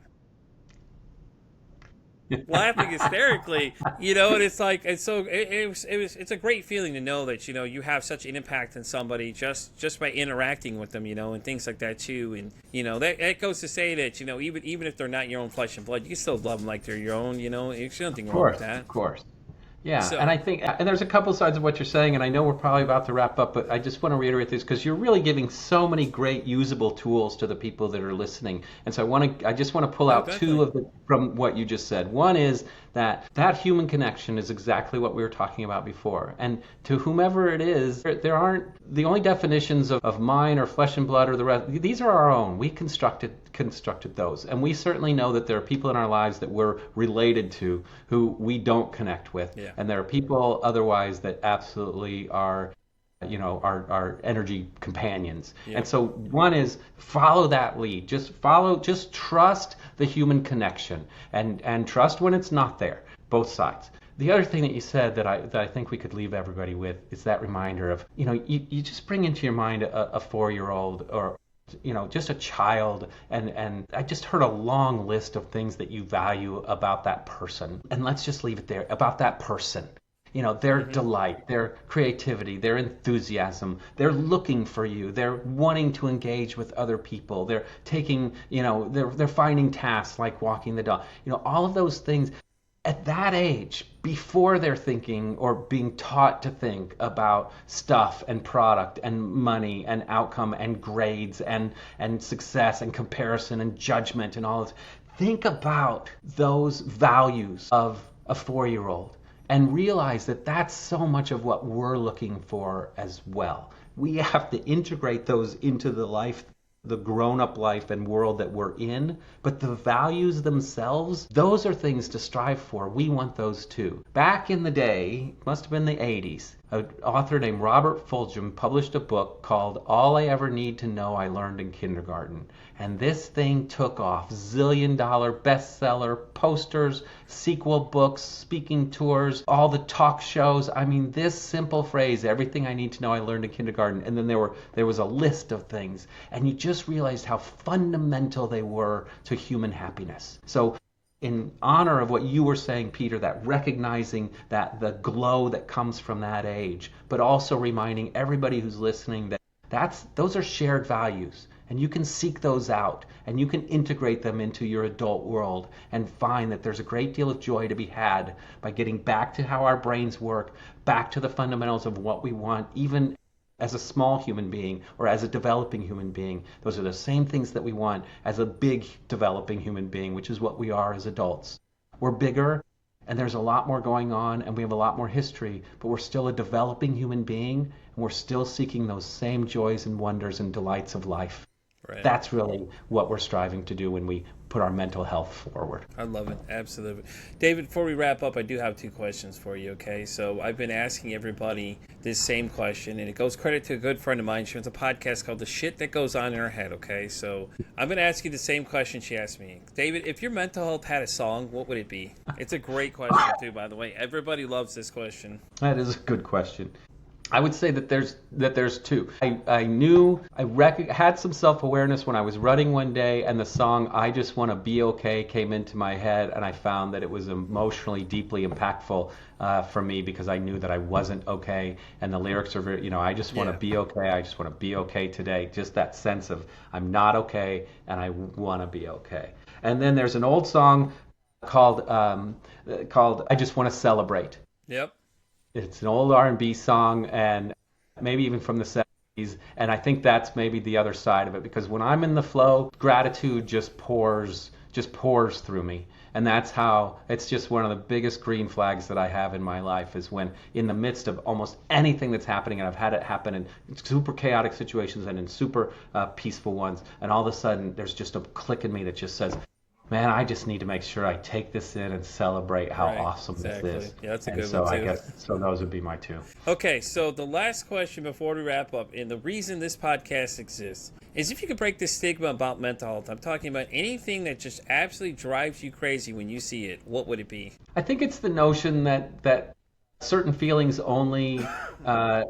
Laughing hysterically, and it's like, and so it's a great feeling to know that you have such an impact on somebody just by interacting with them, and things like that too, and that goes to say that even if they're not your own flesh and blood, you can still love them like they're your own, there's nothing wrong with that. Of course. Yeah, so, and I think, and there's a couple sides of what you're saying, and I know we're probably about to wrap up, but I just want to reiterate this because you're really giving so many great usable tools to the people that are listening, and so I just want to pull out two of them from what you just said. One is that human connection is exactly what we were talking about before, and to whomever it is, there aren't the only definitions of mine or flesh and blood or the rest. These are our own. We constructed those, and we certainly know that there are people in our lives that we're related to who we don't connect with. Yeah. And there are people otherwise that absolutely are our energy companions. Yep. And so one is follow that lead. Just trust the human connection, and trust when it's not there, both sides. The other thing that you said that I think we could leave everybody with is that reminder of, you just bring into your mind a 4-year-old, or just a child, and I just heard a long list of things that you value about that person. And let's just leave it there, about that person. Their delight, their creativity, their enthusiasm, they're looking for you, they're wanting to engage with other people, they're taking, they're finding tasks like walking the dog, all of those things. At that age, before they're thinking or being taught to think about stuff and product and money and outcome and grades and success and comparison and judgment and all this, think about those values of a 4-year-old and realize that that's so much of what we're looking for as well. We have to integrate those into the grown-up life and world that we're in, but the values themselves, those are things to strive for. We want those too. Back in the day, must have been the 80s, an author named Robert Fulghum published a book called All I Ever Need to Know I Learned in Kindergarten. And this thing took off. zillion-dollar bestseller, posters, sequel books, speaking tours, all the talk shows. I mean, this simple phrase, everything I need to know I learned in kindergarten. And then there was a list of things. And you just realized how fundamental they were to human happiness. So in honor of what you were saying, Peter, that recognizing that the glow that comes from that age, but also reminding everybody who's listening that those are shared values, and you can seek those out, and you can integrate them into your adult world and find that there's a great deal of joy to be had by getting back to how our brains work, back to the fundamentals of what we want, even as a small human being or as a developing human being. Those are the same things that we want as a big developing human being, which is what we are as adults. We're bigger, and there's a lot more going on, and we have a lot more history, but we're still a developing human being, and we're still seeking those same joys and wonders and delights of life. Right. That's really what we're striving to do when we put our mental health forward. I love it. Absolutely. David, before we wrap up, I do have 2 questions for you, okay? So I've been asking everybody this same question, and it goes credit to a good friend of mine. She has a podcast called The Shit That Goes On in Her Head, okay? So I'm going to ask you the same question she asked me. David, if your mental health had a song, what would it be? It's a great question, too, by the way. Everybody loves this question. That is a good question. I would say that there's 2. I had some self-awareness when I was running one day, and the song "I Just Want to Be Okay" came into my head, and I found that it was emotionally deeply impactful for me because I knew that I wasn't okay, and the lyrics are very, I just want to be okay. I just want to be okay today. Just that sense of I'm not okay, and I want to be okay. And then there's an old song called "I Just Want to Celebrate." Yep. It's an old R&B song, and maybe even from the 70s, and I think that's maybe the other side of it, because when I'm in the flow, gratitude just pours through me. And that's how, it's just one of the biggest green flags that I have in my life, is when in the midst of almost anything that's happening, and I've had it happen in super chaotic situations and in super peaceful ones, and all of a sudden there's just a click in me that just says, man, I just need to make sure I take this in and celebrate how awesome this is. Yeah, that's a good one, too. I guess, so those would be my 2. Okay, so the last question before we wrap up, and the reason this podcast exists, is if you could break the stigma about mental health. I'm talking about anything that just absolutely drives you crazy when you see it. What would it be? I think it's the notion that certain feelings only are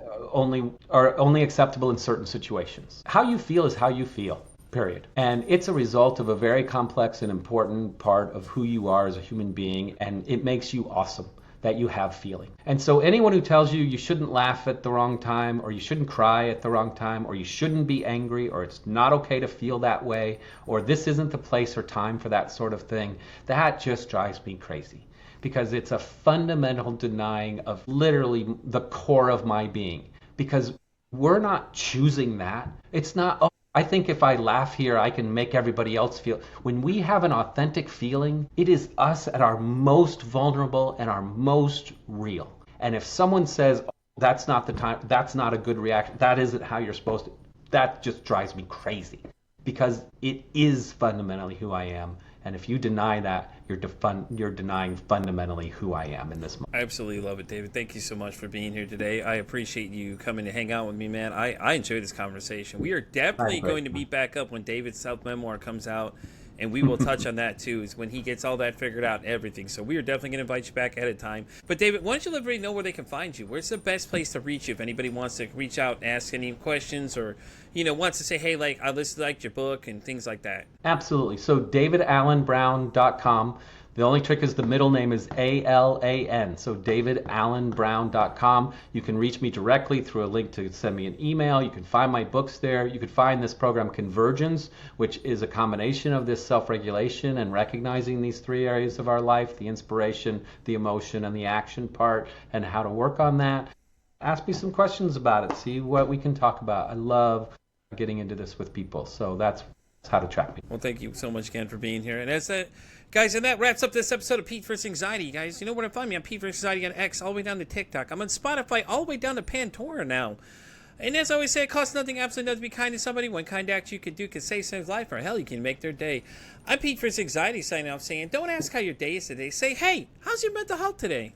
only acceptable in certain situations. How you feel is how you feel. Period. And it's a result of a very complex and important part of who you are as a human being, and it makes you awesome that you have feeling. And so anyone who tells you you shouldn't laugh at the wrong time, or you shouldn't cry at the wrong time, or you shouldn't be angry, or it's not okay to feel that way, or this isn't the place or time for that sort of thing, that just drives me crazy. Because it's a fundamental denying of literally the core of my being. Because we're not choosing that. It's not, I think if I laugh here, I can make everybody else feel. When we have an authentic feeling, it is us at our most vulnerable and our most real. And if someone says, oh, that's not the time, that's not a good reaction, that isn't how you're supposed to, that just drives me crazy. Because it is fundamentally who I am, And if you deny that, you're denying fundamentally who I am in this moment. I absolutely love it, David. Thank you so much for being here today. I appreciate you coming to hang out with me, man. I enjoyed this conversation. We are definitely going to meet back up when David's self-memoir comes out, and we will touch on that too, is when he gets all that figured out and everything. So we are definitely going to invite you back ahead of time. But David, why don't you let everybody know where they can find you? Where's the best place to reach you if anybody wants to reach out and ask any questions, or wants to say, hey, like, I liked your book and things like that? Absolutely. So davidallenbrown.com. The only trick is the middle name is ALAN, so davidallenbrown.com. You can reach me directly through a link to send me an email. You can find my books there. You can find this program Convergence, which is a combination of this self-regulation and recognizing these three areas of our life, the inspiration, the emotion, and the action part, and how to work on that. Ask me some questions about it. See what we can talk about. I love getting into this with people, so that's how to track me. Well, thank you so much again for being here. And that's it, guys, and that wraps up this episode of Pete vs. Anxiety. Guys, you know where to find me. I'm Pete vs. Anxiety on X, all the way down to TikTok. I'm on Spotify, all the way down to Pandora now. And as I always say, it costs nothing, absolutely nothing to be kind to somebody. One kind act you can do can save someone's life, or hell, you can make their day. I'm Pete vs. Anxiety signing off saying, don't ask how your day is today. Say, hey, how's your mental health today?